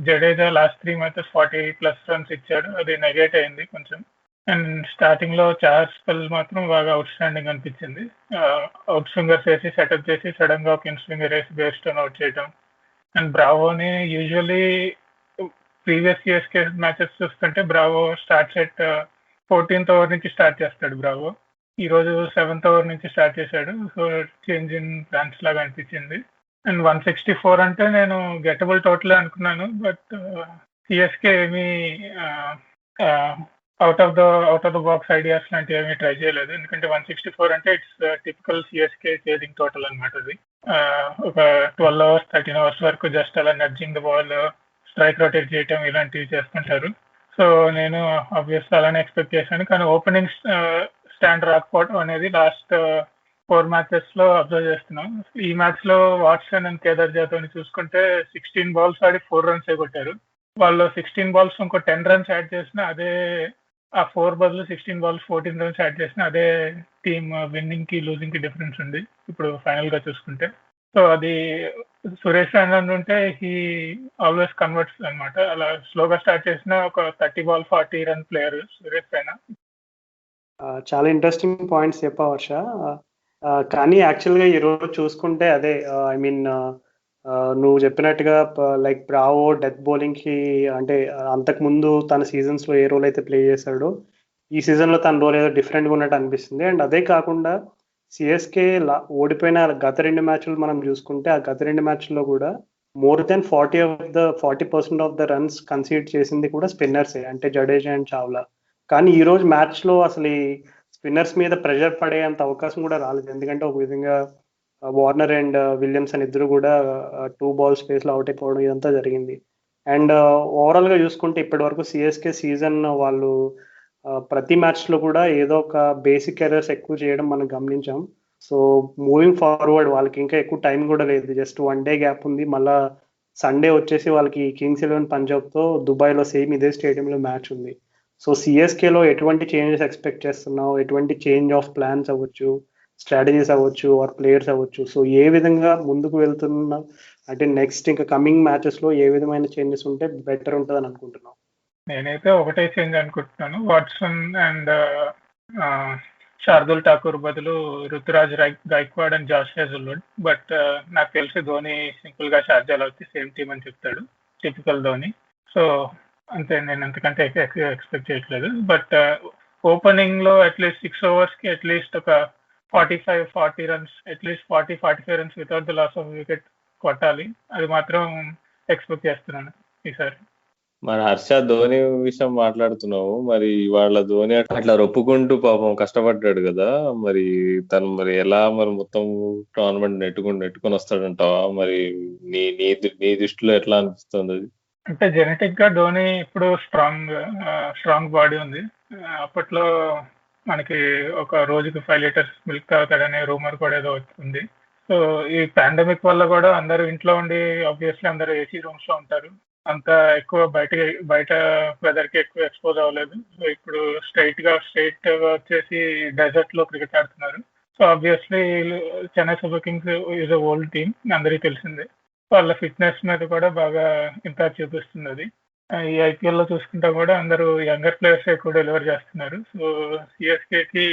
Jadeja last 3 matches 40+ runs ఇచ్చాడు, అది నెగేట్ అయింది కొంచెం. అండ్ స్టార్టింగ్ లో చార్ స్పెల్ మాత్రం బాగా అవుట్ స్టాండింగ్ అనిపించింది. అవుట్ స్వింగర్స్ వేసి సెటప్ చేసి సడన్ గా ఒక ఇన్ స్వింగర్ వేసి బేస్టోన్ అవుట్ చేయడం. అండ్ బ్రావోని యూజువల్లీ ప్రీవియస్ సిఎస్కే మ్యాచెస్ చూస్తుంటే Bravo starts at 14th over నుంచి స్టార్ట్ చేస్తాడు బ్రావో. ఈ రోజు 7th ఓవర్ నుంచి స్టార్ట్ చేశాడు. సో చేంజ్ ఇన్ ప్లాన్స్ లాగా అనిపించింది. అండ్ 164 అంటే నేను గెటబుల్ టోటల్ అనుకున్నాను, బట్ సిఎస్కే ఏమీ out of the box ideas లాంటివి ఏమీ ట్రై చేయలేదు. ఎందుకంటే 164 అంటే it's typical CSK chasing total అనమాట. అది ఒక 12 hours 13 hours వరకు జస్ట్ అలా నడ్జింగ్ ద బాల్, స్ట్రైక్ రొటేట్ చేయటం ఇలాంటివి చేస్తుంటారు. సో నేను ఆబ్వియస్లీ అలానే ఎక్స్పెక్ట్ చేశాను, కానీ ఓపెనింగ్ స్టాండ్ రాకపోవడం అనేది లాస్ట్ 4 మ్యాచెస్ లో అబ్జర్వ్ చేస్తున్నాం. ఈ మ్యాచ్ లో వాట్సన్ అండ్ కేదార్ జాదవ్ ని చూసుకుంటే 16 balls ఆడి 4 runs కొట్టారు. వాళ్ళు 16 balls ఇంకో 10 runs యాడ్ చేసిన అదే, ఆ 4 బదులు 16 balls 14 runs యాడ్ చేసిన అదే టీమ్ విన్నింగ్ కి లూజింగ్ కి డిఫరెన్స్ ఉంది ఇప్పుడు ఫైనల్ గా చూసుకుంటే. సో అది సురేష్ రైనా ఉంటే హీ ఆల్వేస్ కన్వర్ట్స్ అనమాట. అలా స్లోగా స్టార్ట్ చేసిన ఒక 30 ball 40 run player Suresh Raina. చాలా ఇంట్రెస్టింగ్ పాయింట్స్ చెప్పావు హర్ష. కానీ యాక్చువల్గా ఈరోజు చూసుకుంటే అదే ఐ మీన్ నువ్వు చెప్పినట్టుగా లైక్ బ్రావో డెత్ బౌలింగ్కి అంటే అంతకుముందు తన సీజన్స్లో ఏ రోల్ అయితే ప్లే చేశాడో ఈ సీజన్లో తన రోల్ ఏదో డిఫరెంట్గా ఉన్నట్టు అనిపిస్తుంది. అండ్ అదే కాకుండా సిఎస్కే ఓడిపోయిన గత 2 మ్యాచ్లు మనం చూసుకుంటే ఆ గత 2 మ్యాచ్ల్లో కూడా more than 40% of the runs concede చేసింది కూడా స్పిన్నర్సే, అంటే జడేజా అండ్ చావ్లా. కానీ ఈ రోజు మ్యాచ్లో అసలు ఈ స్పిన్నర్స్ మీద ప్రెషర్ పడేంత అవకాశం కూడా రాలేదు. ఎందుకంటే ఒక విధంగా వార్నర్ అండ్ విలియమ్సన్ ఇద్దరు కూడా 2 balls స్పేస్లో అవుట్ అయిపోవడం ఇదంతా జరిగింది. అండ్ ఓవరాల్గా చూసుకుంటే ఇప్పటి వరకు సిఎస్కే సీజన్ వాళ్ళు ప్రతి మ్యాచ్లో కూడా ఏదో ఒక బేసిక్ ఎర్రర్స్ ఎక్కువ చేయడం మనం గమనించాం. సో మూవింగ్ ఫార్వర్డ్ వాళ్ళకి ఇంకా ఎక్కువ టైం కూడా లేదు, జస్ట్ 1 డే గ్యాప్ ఉంది. మళ్ళా సండే వచ్చేసి వాళ్ళకి కింగ్స్ 11 పంజాబ్తో దుబాయ్లో సేమ్ ఇదే స్టేడియంలో మ్యాచ్ ఉంది. సో సిఎస్కేలో ఎటువంటి చేంజెస్ ఎక్స్పెక్ట్ చేస్తున్నావు, ఎటువంటి చేంజ్ ఆఫ్ ప్లాన్స్ అవ్వచ్చు, స్ట్రాటజీస్ అవ్వచ్చు, ఆర్ ప్లేయర్స్ అవ్వచ్చు, సో ఏ విధంగా ముందుకు వెళ్తున్నా, అంటే నెక్స్ట్ ఇంకా కమింగ్ మ్యాచెస్లో ఏ విధమైన చేంజెస్ ఉంటే బెటర్ ఉంటుందని అనుకుంటున్నావు? నేనైతే ఒకటే చేంజ్ అనుకుంటున్నాను, వాట్సన్ అండ్ శార్దుల్ ఠాకూర్ బదులు Ruturaj Gaikwad and Josh Hazlewood. But నాకు తెలిసి ధోని సింపుల్ గా షార్జాలో వచ్చి సేమ్ టీమ్ అని చెప్తాడు, టిపికల్ ధోని. సో అంతే, నేను అంతకంటే ఎక్స్పెక్ట్ చేయట్లేదు. బట్ ఓపెనింగ్ లో అట్లీస్ట్ 6 overs కి అట్లీస్ట్ ఒక 45-40 runs, at least 40-45 runs without the loss of wicket కొట్టాలి. అది మాత్రం ఎక్స్పెక్ట్ చేస్తున్నాను ఈసారి. మరి హర్ష ధోని విషయం మాట్లాడుతున్నావు, మరి వాళ్ళ ధోని అట్లా రొప్పుకుంటూ పాపం కష్టపడ్డాడు కదా, మరి తను మరి ఎలా మరి మొత్తం టోర్నమెంట్ నెట్టుకొని వస్తాడంటావా? మరి నీ నీ నీ దృష్టిలో ఎట్లా అనిపిస్తుంది అది? అంటే జెనెటిక్ గా ధోని ఇప్పుడు స్ట్రాంగ్ బాడీ ఉంది. అప్పట్లో మనకి ఒక రోజుకి 5 liters మిల్క్ తాగుతాడనే రూమర్ కూడా ఏదో ఉంది. సో ఈ పాండమిక్ వల్ల కూడా అందరూ ఇంట్లో ఉండి, ఆబ్వియస్లీ అందరూ ఏసీ రూమ్స్ లో ఉంటారు, అంత ఎక్కువ బయట వెదర్ కి ఎక్కువ ఎక్స్పోజ్ అవ్వలేదు. సో ఇప్పుడు స్ట్రైట్ గా వచ్చేసి డెజర్ట్ లో క్రికెట్ ఆడుతున్నారు. So obviously Chennai super Kings is a old team, అందరికీ తెలిసిందే. వాళ్ళ ఫిట్నెస్ మీద కూడా బాగా ఇంపాక్ట్ చూపిస్తుంది అది. ఈ ఐపీఎల్ లో చూసుకుంటా కూడా అందరూ యంగర్ ప్లేయర్స్ ఎక్కువ డెలివర్ చేస్తున్నారు. సో సిఎస్కేకి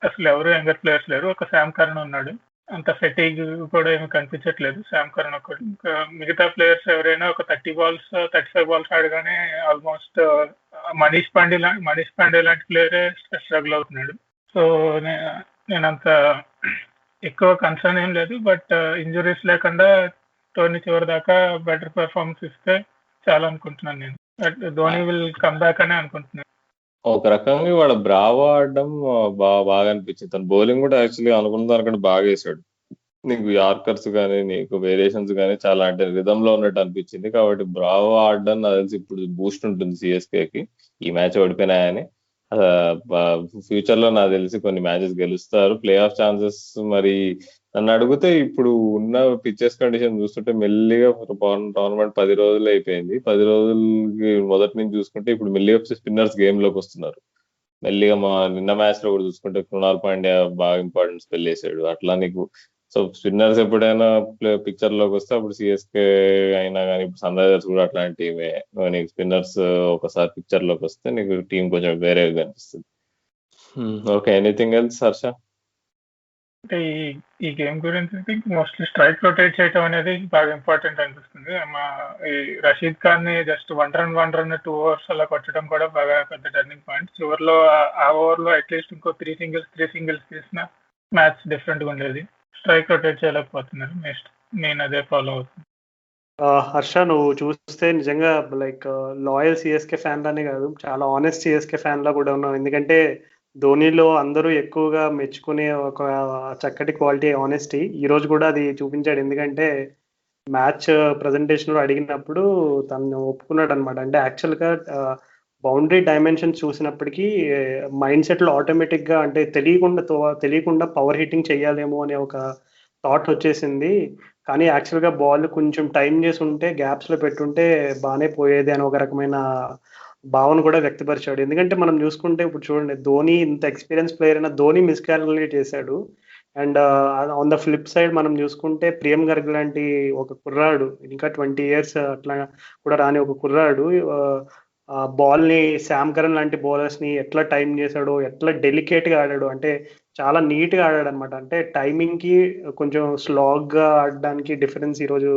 అసలు ఎవరు యంగర్ ప్లేయర్స్ లేరు, ఒక శామ్ కరణ్ ఉన్నాడు. అంత ఫెటీగ్ కూడా ఏమి కనిపించట్లేదు శామ్ కరణ్ ఒకటి. ఇంకా మిగతా ప్లేయర్స్ ఎవరైనా ఒక 30 balls 35 balls ఆడగానే ఆల్మోస్ట్ మనీష్ పాండే లాంటి ప్లేయరే స్ట్రగుల్ అవుతున్నాడు. సో నేను అంత ఎక్కువ కన్సర్న్ ఏం లేదు. బట్ ఇంజురీస్ లేకుండా ధోని చివరి దాకా బెటర్ పెర్ఫార్మెన్స్ ఇస్తే చాలా అనుకుంటున్నాను నేను. But Dhoni will come back అని అనుకుంటున్నాను. ఒక రకంగా వాళ్ళ బ్రావో ఆడడం బాగా అనిపించింది. తన బౌలింగ్ కూడా యాక్చువల్లీ అనుకున్న దానికంటే బాగా వేసాడు. నీకు యార్కర్స్ కానీ నీకు వేరియేషన్స్ కానీ చాలా అంటే రిధమ్ లో ఉన్నట్టు అనిపించింది. కాబట్టి బ్రావో ఆడడం నాకు తెలిసి ఇప్పుడు బూస్ట్ ఉంటుంది సిఎస్కేకి, ఈ మ్యాచ్ ఓడిపోయినాయని. ఫ్యూచర్ లో నాకు తెలిసి కొన్ని మ్యాచెస్ గెలుస్తారు, ప్లే ఆఫ్ ఛాన్సెస్. మరి నన్ను అడిగితే ఇప్పుడు ఉన్న పిచ్చెస్ కండిషన్ చూస్తుంటే మెల్లిగా టోర్నమెంట్ 10 రోజులు అయిపోయింది. 10 రోజులకి మొదటి నుంచి చూసుకుంటే ఇప్పుడు మెల్లిగా స్పిన్నర్స్ గేమ్ లోకి వస్తున్నారు. మెల్లిగా నిన్న మ్యాచ్ లో కూడా చూసుకుంటే కృణాల్ పాండ్యా బాగా ఇంపార్టెంట్ స్పెల్ వేసాడు. అట్లా నీకు సో స్పిన్నర్స్ ఎప్పుడైనా పిక్చర్ లోకి వస్తే అప్పుడు సిఎస్కే అయినా కానీ ఇప్పుడు సన్ రైజర్స్ కూడా అట్లాంటి టీమే. నీకు స్పిన్నర్స్ ఒకసారి పిక్చర్ లోకి వస్తే నీకు టీం కొంచెం వేరేగా కనిపిస్తుంది. Okay, anything else Harsha? అంటే ఈ గేమ్ గురించి మోస్ట్లీ స్ట్రైక్ రొటేట్ చేయడం అనేది బాగా ఇంపార్టెంట్ అనిపిస్తుంది. ఈ రషీద్ ఖాన్ ని జస్ట్ 1 run 2 overs అలా కొట్టడం కూడా బాగా పెద్ద టర్నింగ్ పాయింట్. చివరిలో ఆ ఓవర్ లో అట్లీస్ట్ ఇంకో 3 singles తీసిన మ్యాచ్ డిఫరెంట్ గా ఉండేది. స్ట్రైక్ రొటేట్ చేయలేకపోతున్నారు. నెక్స్ట్ నేను అదే ఫాలో అవుతుంది. హర్ష, నువ్వు చూస్తే నిజంగా లైక్ లాయల్ సిఎస్కే ఫ్యాన్ లానే కాదు, చాలా ఆనెస్ట్ సిఎస్కే ఫ్యాన్ లా కూడా ఉన్నావు. ఎందుకంటే ధోనిలో అందరూ ఎక్కువగా మెచ్చుకునే ఒక చక్కటి క్వాలిటీ ఆనెస్టీ, ఈ రోజు కూడా అది చూపించాడు. ఎందుకంటే మ్యాచ్ ప్రజెంటేషన్ లో అడిగినప్పుడు తను ఒప్పుకున్నాడు అనమాట. అంటే యాక్చువల్గా బౌండరీ డైమెన్షన్స్ చూసినప్పటికీ మైండ్ సెట్ లో ఆటోమేటిక్ గా అంటే తెలియకుండా పవర్ హిట్టింగ్ చెయ్యాలేమో అనే ఒక థాట్ వచ్చేసింది. కానీ యాక్చువల్గా బాల్ కొంచెం టైం చేసి ఉంటే గ్యాప్స్ లో పెట్టుంటే బాగానే పోయేది అని ఒక రకమైన భావన కూడా వ్యక్తపరిచాడు. ఎందుకంటే మనం చూసుకుంటే ఇప్పుడు చూడండి, ధోని ఇంత ఎక్స్పీరియన్స్ ప్లేయర్ అయినా ధోని మిస్కాల్కులేట్ చేశాడు. And on the flip side మనం చూసుకుంటే ప్రియం గర్గ్ లాంటి ఒక కుర్రాడు, ఇంకా 20 years అట్లా కూడా రాని ఒక కుర్రాడు బాల్ ని శామ్ కరణ్ లాంటి బౌలర్స్ ని ఎట్లా టైం చేశాడో, ఎట్లా డెలికేట్ గా ఆడాడు, అంటే చాలా నీట్ గా ఆడాడు అనమాట. అంటే టైమింగ్ కి కొంచెం స్లాగ్ గా ఆడడానికి డిఫరెన్స్ ఈరోజు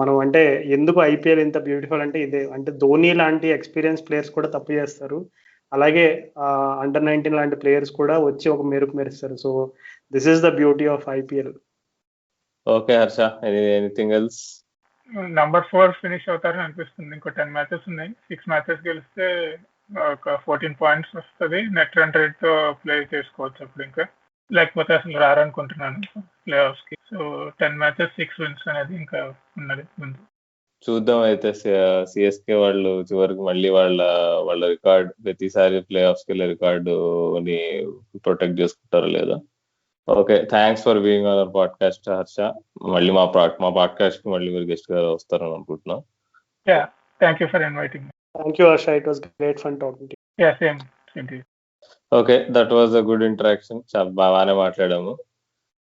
మనం అంటే ఎందుకు ఐపీఎల్ ఇంత బ్యూటిఫుల్ అంటే ఇదే. అంటే ధోని లాంటి ఎక్స్పీరియన్స్ ప్లేయర్స్ కూడా తప్పు చేస్తారు, అలాగే Under-19 లాంటి ప్లేయర్స్ కూడా వచ్చి ఒక మెరుపు మెరుస్తారు. So this is the beauty of IPL. Okay Harsha, anything else? Number 4 finish అవుతారని అనిపిస్తుంది. ఇంకో 10 matches ఉన్నాయి. 6 matches గెలిస్తే ఒక 14 points వస్తుంది. నెట్ రన్ రేట్ తో ప్లే చేసుకోవచ్చు అప్పుడు. ఇంకా లేకపోతే అసలు రారనుకుంటున్నాను ప్లే ఆఫ్స్ కి. సో 10 matches 6 wins అనేది ఇంకా ఉన్నది ముందు. చూద్దాం అయితే సిఎస్కే వాళ్ళు చివరికి మళ్ళీ వాళ్ళ రికార్డ్ ప్రతిసారి ప్లే ఆఫ్స్ కి వెళ్ళే రికార్డుని ప్రొటెక్ట్ చేసుకుంటారో లేదా. Okay, thanks for being on our podcast Harsha. మళ్ళీ మా పాడ్కాస్ట్ కి మళ్ళీ మీరు గెస్ట్ గా వస్తారని అనుకుంటున్నాం. Thank you for inviting. Thank you Harsha, it was great fun talking to you. Same. Okay, that was a good interaction. చాలా బాగానే మాట్లాడాము.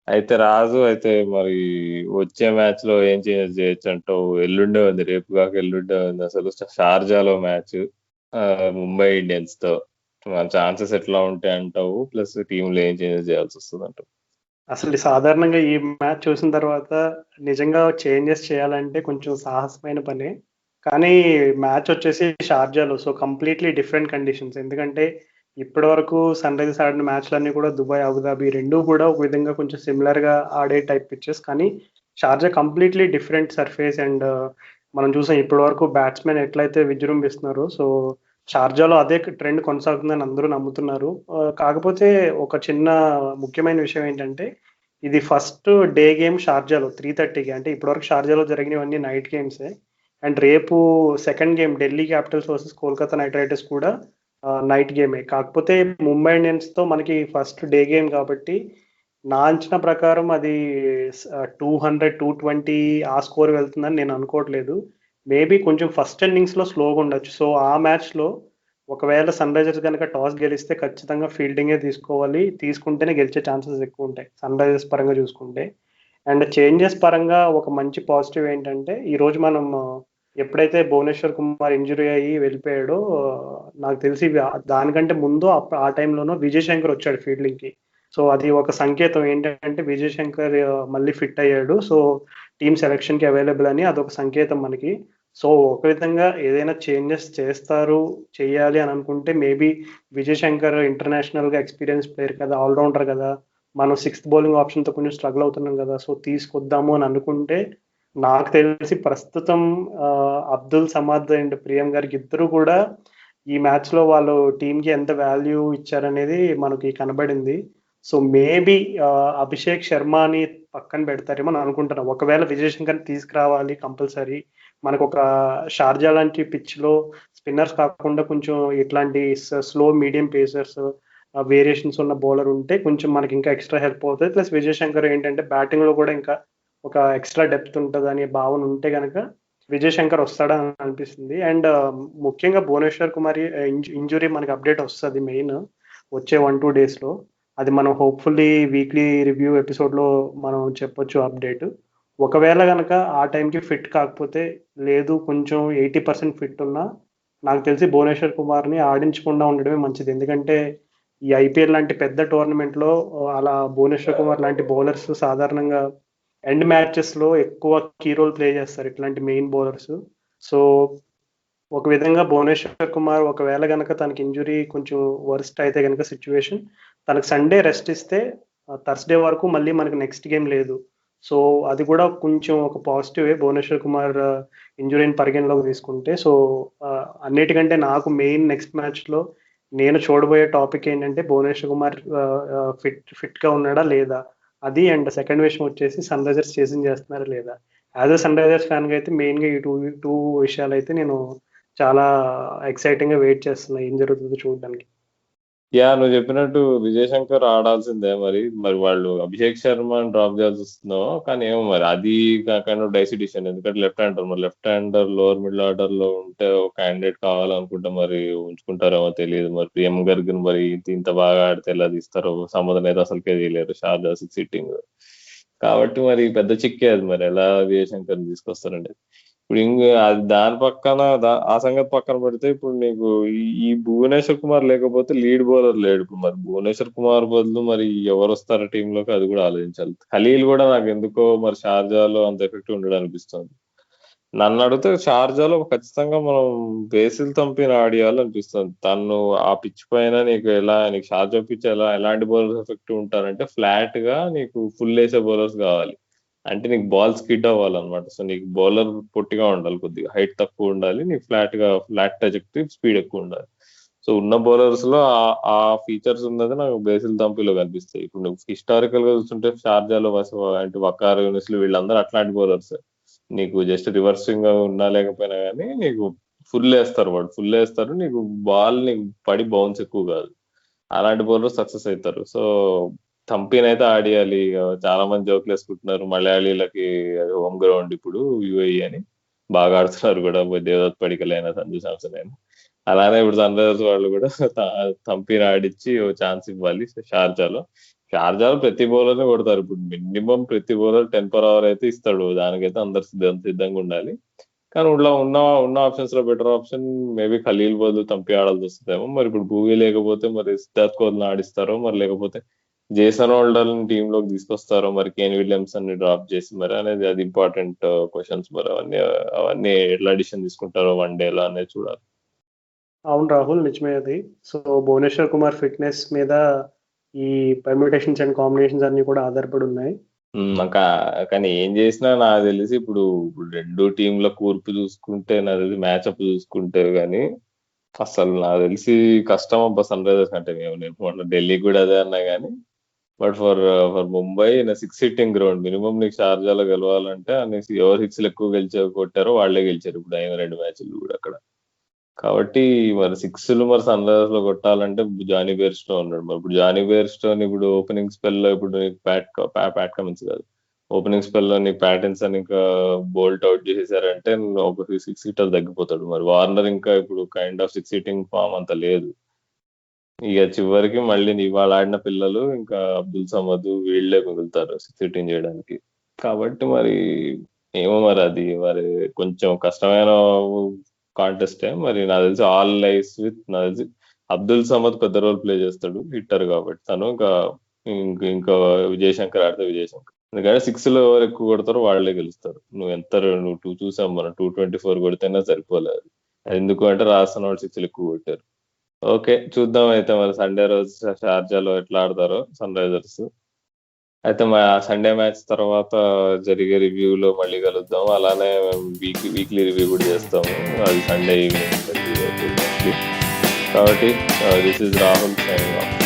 అయితే రాజు, అయితే మరి వచ్చే మ్యాచ్ లో ఏం చేంజెస్ చేయొచ్చు అంటావు? ఎల్లుండే ఉంది, రేపు కాక ఎల్లుండే ఉంది అసలు షార్జాలో మ్యాచ్ ముంబై ఇండియన్స్ తో. మన ఛాన్సెస్ ఎట్లా ఉంటాయి అంటావు? ప్లస్ టీంలో ఏం చేంజెస్ చేయాల్సి వస్తుంది అంటావు? అసలు సాధారణంగా ఈ మ్యాచ్ చూసిన తర్వాత నిజంగా చేంజెస్ చేయాలంటే కొంచెం సాహసమైన పనే. కానీ మ్యాచ్ వచ్చేసి షార్జాలో, సో కంప్లీట్లీ డిఫరెంట్ కండిషన్స్. ఎందుకంటే ఇప్పటి వరకు సన్ రైజర్స్ ఆడిన మ్యాచ్లన్నీ కూడా దుబాయ్, అబుదాబి రెండూ కూడా ఒక విధంగా కొంచెం సిమిలర్ గా ఆడే టైప్ పిచ్చెస్. కానీ Sharjah completely different surface. And మనం చూసాం ఇప్పటి వరకు బ్యాట్స్మెన్ ఎట్లయితే విజృంభిస్తున్నారో, సో షార్జాలో అదే ట్రెండ్ కొనసాగుతుందని అందరూ నమ్ముతున్నారు. కాకపోతే ఒక చిన్న ముఖ్యమైన విషయం ఏంటంటే, ఇది ఫస్ట్ డే గేమ్ షార్జాలో 3:30కి. అంటే ఇప్పటివరకు షార్జాలో జరిగినవన్నీ నైట్ గేమ్సే. అండ్ రేపు second game Delhi Capitals versus Kolkata night riders కూడా నైట్ గేమే. కాకపోతే ముంబై ఇండియన్స్ తో మనకి ఫస్ట్ డే గేమ్ కాబట్టి నా అంచనా ప్రకారం అది 200-220 ఆ స్కోర్ వెళ్తుందని నేను అనుకోవట్లేదు. మేబీ కొంచెం ఫస్ట్ ఇన్నింగ్స్ లో స్లోగా ఉండొచ్చు. సో ఆ మ్యాచ్ లో ఒకవేళ సన్ రైజర్స్ కనుక టాస్ గెలిస్తే ఖచ్చితంగా ఫీల్డింగే తీసుకోవాలి, తీసుకుంటేనే గెలిచే ఛాన్సెస్ ఎక్కువ ఉంటాయి సన్ రైజర్స్ పరంగా చూసుకుంటే. అండ్ చేంజెస్ పరంగా ఒక మంచి పాజిటివ్ ఏంటంటే, ఈ రోజు మనం ఎప్పుడైతే భువనేశ్వర్ కుమార్ ఇంజురీ అయ్యి వెళ్ళిపోయాడో, నాకు తెలిసి దానికంటే ముందు ఆ టైంలోనూ విజయ్ శంకర్ వచ్చాడు ఫీల్డింగ్ కి. సో అది ఒక సంకేతం ఏంటంటే విజయ్ శంకర్ మళ్ళీ ఫిట్ అయ్యాడు, సో టీమ్ సెలెక్షన్ కి అవైలబుల్ అని అదొక సంకేతం మనకి. సో ఒక విధంగా ఏదైనా చేంజెస్ చేయాలి అని అనుకుంటే మేబీ విజయ్ శంకర్ ఇంటర్నేషనల్ గా ఎక్స్పీరియన్స్ ప్లేయర్ కదా, ఆల్రౌండర్ కదా, మనం సిక్స్త్ బౌలింగ్ ఆప్షన్ తో కొంచెం స్ట్రగుల్ అవుతున్నాం కదా, సో తీసుకొద్దాము అని అనుకుంటే నాకు తెలిసి ప్రస్తుతం అబ్దుల్ సమాద్ అండ్ ప్రియం గారికి ఇద్దరు కూడా ఈ మ్యాచ్ లో వాళ్ళు టీమ్ కి ఎంత వాల్యూ ఇచ్చారనేది మనకి కనబడింది. సో మేబీ అభిషేక్ శర్మని పక్కన పెడతారేమో అని అనుకుంటున్నాం. ఒకవేళ విజయ్ శంకర్ తీసుకురావాలి కంపల్సరీ, మనకు ఒక షార్జా లాంటి పిచ్ లో స్పిన్నర్స్ కాకుండా కొంచెం ఇట్లాంటి స్లో మీడియం పేసర్స్ వేరియేషన్స్ ఉన్న బౌలర్ ఉంటే కొంచెం మనకి ఇంకా ఎక్స్ట్రా హెల్ప్ అవుతుంది. ప్లస్ విజయ్ శంకర్ ఏంటంటే బ్యాటింగ్ లో కూడా ఇంకా ఒక ఎక్స్ట్రా డెప్త్ ఉంటుంది అనే భావన ఉంటే కనుక విజయ్ శంకర్ వస్తాడని అనిపిస్తుంది. అండ్ ముఖ్యంగా భువనేశ్వర్ కుమార్ ఇంజురీ మనకి అప్డేట్ వస్తుంది మెయిన్ వచ్చే 1-2 days లో. అది మనం హోప్ఫుల్లీ వీక్లీ రివ్యూ ఎపిసోడ్ లో మనం చెప్పొచ్చు అప్డేట్. ఒకవేళ కనుక ఆ టైంకి ఫిట్ కాకపోతే, లేదు కొంచెం 80% ఫిట్ ఉన్నా, నాకు తెలిసి భువనేశ్వర్ కుమార్ని ఆడించకుండా ఉండడమే మంచిది. ఎందుకంటే ఈ ఐపీఎల్ లాంటి పెద్ద టోర్నమెంట్ లో అలా భువనేశ్వర్ కుమార్ లాంటి బౌలర్స్ సాధారణంగా ఎండ్ మ్యాచెస్ లో ఎక్కువ కీ రోల్ ప్లే చేస్తారు ఇట్లాంటి మెయిన్ బౌలర్స్. సో ఒక విధంగా భువనేశ్వర్ కుమార్ ఒకవేళ కనుక తనకి ఇంజురీ కొంచెం వర్స్ట్ అయితే కనుక సిచ్యువేషన్, తనకు సండే రెస్ట్ ఇస్తే థర్స్డే వరకు మళ్ళీ మనకి నెక్స్ట్ గేమ్ లేదు. సో అది కూడా కొంచెం ఒక పాజిటివే భువనేశ్వర్ కుమార్ ఇంజురీని పరిగణలోకి తీసుకుంటే. సో అన్నిటికంటే నాకు మెయిన్ నెక్స్ట్ మ్యాచ్ లో నేను చూడబోయే టాపిక్ ఏంటంటే భువనేశ్వర్ కుమార్ ఫిట్ గా ఉన్నాడా లేదా అది. అండ్ సెకండ్ విషయం వచ్చేసి సన్ రైజర్స్ చేసింగ్ చేస్తున్నారా లేదా. As a son Risers fan గా అయితే మెయిన్ గా ఈ టూ విషయాలు అయితే నేను చాలా ఎక్సైటింగ్ గా వెయిట్ చేస్తున్నా ఏం జరుగుతుందో చూడడానికి. నువ్వు చెప్పినట్టు విజయ్ శంకర్ ఆడాల్సిందే. మరి వాళ్ళు అభిషేక్ శర్మని డ్రాప్ చేయాల్సి వస్తుందో కానీ ఏమో మరి అది కైండ్ ఆఫ్ డైసీ డిసిషన్. ఎందుకంటే left hander lower middle order లో ఉంటే ఒక క్యాండిడేట్ కావాలనుకుంటే మరి ఉంచుకుంటారేమో తెలియదు. మరి ప్రియం గర్గ్ మరి ఇంత బాగా ఆడితే ఎలా తీస్తారో సంబంధం అయితే అసలుకే తెలియదు షార్జా సిట్టింగ్ కాబట్టి మరి పెద్ద చిక్కే అది. మరి ఎలా విజయ్ శంకర్ తీసుకొస్తారండి. ఇప్పుడు అది దాని పక్కన ఆ సంగతి పక్కన పెడితే ఇప్పుడు నీకు ఈ భువనేశ్వర్ కుమార్ లేకపోతే లీడ్ బౌలర్ లేడు. ఇప్పుడు మరి భువనేశ్వర్ కుమార్ బదులు మరి ఎవరు వస్తారో టీంలోకి అది కూడా ఆలోచించాలి. ఖలీల్ కూడా నాకు ఎందుకో మరి షార్జాలో అంత ఎఫెక్టివ్ ఉండడం అనిపిస్తుంది. నన్ను అడిగితే షార్జాలో ఖచ్చితంగా మనం బేసిల్ తంపిని ఆడియాలనిపిస్తుంది. తను ఆ పిచ్ పైన నీకు షార్జా పిచ్ ఎలాంటి బౌలర్స్ ఎఫెక్టివ్ ఉంటారంటే ఫ్లాట్ గా నీకు ఫుల్ వేసే బౌలర్స్ కావాలి. అంటే నీకు బాల్ స్కిడ్ అవ్వాలన్నమాట. సో నీకు బౌలర్ పొట్టిగా ఉండాలి, కొద్దిగా హైట్ తక్కువ ఉండాలి, నీకు ఫ్లాట్ ట్రాజెక్టరీ స్పీడ్ ఎక్కువ ఉండాలి. సో ఉన్న బౌలర్స్ లో ఆ ఫీచర్స్ ఉన్నది నాకు బేసిల్ తంపిలో కనిపిస్తాయి. ఇప్పుడు నువ్వు హిస్టారికల్ గా చూస్తుంటే షార్జాలో అంటే వకార్ యూనిస్ వీళ్ళందరూ అట్లాంటి బౌలర్స్. నీకు జస్ట్ రివర్సింగ్ ఉన్నా లేకపోయినా కానీ నీకు ఫుల్ వేస్తారు, నీకు బాల్ నీకు పడి బౌన్స్ ఎక్కువ కాదు. అలాంటి బౌలర్ సక్సెస్ అవుతారు. సో థంపీన్ అయితే ఆడియాలి. చాలా మంది జోకులు వేసుకుంటున్నారు మలయాళీలకి హోమ్ గ్రౌండ్ ఇప్పుడు యుఏఈ అని. బాగా ఆడుతున్నారు కూడా, దేవదత్ పడికల్ అయినా సంజు శాంసన్ అయినా. అలానే ఇప్పుడు సన్ రైజర్స్ వాళ్ళు కూడా థంపీన్ ఆడిచ్చి ఓ ఛాన్స్ ఇవ్వాలి. షార్జాలో ప్రతి బౌలర్ కొడతారు. ఇప్పుడు మినిమం ప్రతి బౌలర్ 10 per hour అయితే ఇస్తాడు. దానికైతే అందరు సిద్ధంగా ఉండాలి. కానీ ఉన్న ఆప్షన్స్ లో బెటర్ ఆప్షన్ మేబీ ఖలీల్ బదులు థంపీ ఆడాల్సి వస్తుందేమో. మరి ఇప్పుడు భూవీ లేకపోతే మరి సిద్ధార్థ్ కోహ్లీని ఆడిస్తారో, మరి లేకపోతే జేసన్ హోల్డర్ టీమ్ లోకి తీసుకొస్తారో, మరి కేన్ విలియమ్సన్ ని డ్రాప్ చేసి మరి అనేది అది ఇంపార్టెంట్ క్వశ్చన్స్. మరి అవన్నీ ఎట్లా డిసిషన్ తీసుకుంటారో వన్ డేలో అనేది చూడాలి. అవును రాహుల్, నిజమే అది. సో భువనేశ్వర్ కుమార్ ఫిట్నెస్ మీద ఈ పర్మ్యూటేషన్స్ అండ్ కాంబినేషన్స్ అన్ని కూడా ఆధారపడి ఉన్నాయి. కానీ ఏం చేసినా నాకు తెలిసి ఇప్పుడు రెండు టీంల కూర్పు చూసుకుంటే, నాకు తెలిసి మ్యాచ్అప్ చూసుకుంటే కానీ అసలు నాకు తెలిసి కష్టం అబ్బా సన్ రైజర్స్ అంటే. నేను ఢిల్లీ కూడా అదే అన్నా కానీ, but for Mumbai 6 hitting ground minimum నీకు షార్జాలో గెలవాలంటే ఎవరు 6 ఎక్కువ కొట్టారో వాళ్ళే గెలిచారు ఇప్పుడు అయిన 2 మ్యాచ్లు కూడా అక్కడ. కాబట్టి మరి 6 మరి సన్ రైజర్స్ లో కొట్టాలంటే జానీ బేర్స్టో ఉన్నాడు. మరి ఇప్పుడు జానీ బేర్స్టోని ఇప్పుడు ఓపెనింగ్ స్పెల్ లో ఇప్పుడు నీకు ప్యాట్ కమిన్స్ కాదు, ఓపెనింగ్ స్పెల్ లో నీకు ప్యాటిన్సన్ ఇంకా బోల్ట్ అవుట్ చేసేసారంటే ఒక 6 hitters తగ్గిపోతాడు. మరి వార్నర్ ఇంకా ఇప్పుడు కైండ్ ఆఫ్ 6 hitting ఫామ్ అంత లేదు. ఇక చివరికి మళ్ళీ ఇవాళ ఆడిన పిల్లలు ఇంకా అబ్దుల్ సమద్ వీళ్ళే మిగులుతారు 6 hitting చేయడానికి. కాబట్టి మరి ఏమో మరి అది మరి కొంచెం కష్టమైన కాంటెస్టే. మరి నాకు తెలిసి ఆల్ లైస్ విత్ నాకు తెలిసి అబ్దుల్ సమద్ పెద్ద రోల్ ప్లే చేస్తాడు హిట్టర్ కాబట్టి. తను ఇంకా విజయశంకర్ ఆడితే విజయశంకర్. ఎందుకంటే 6 లో ఎవరు ఎక్కువ కొడతారో వాళ్ళే గెలుస్తారు. నువ్వు 2 చూసాం మనం 224 కొడితేనే సరిపోలేదు. ఎందుకు అంటే రాజస్థాన్ వాళ్ళు 6 ఎక్కువ కొట్టారు. ఓకే చూద్దాం అయితే మరి సండే రోజు షార్జాలో ఎట్లా ఆడతారో సన్ రైజర్స్. అయితే మా సండే మ్యాచ్ తర్వాత జరిగే రివ్యూలో మళ్ళీ కలుద్దాం. అలానే వీక్లీ రివ్యూ కూడా చేస్తాము, అది సండే ఈవినింగ్. కాబట్టి this is Rahul signing off.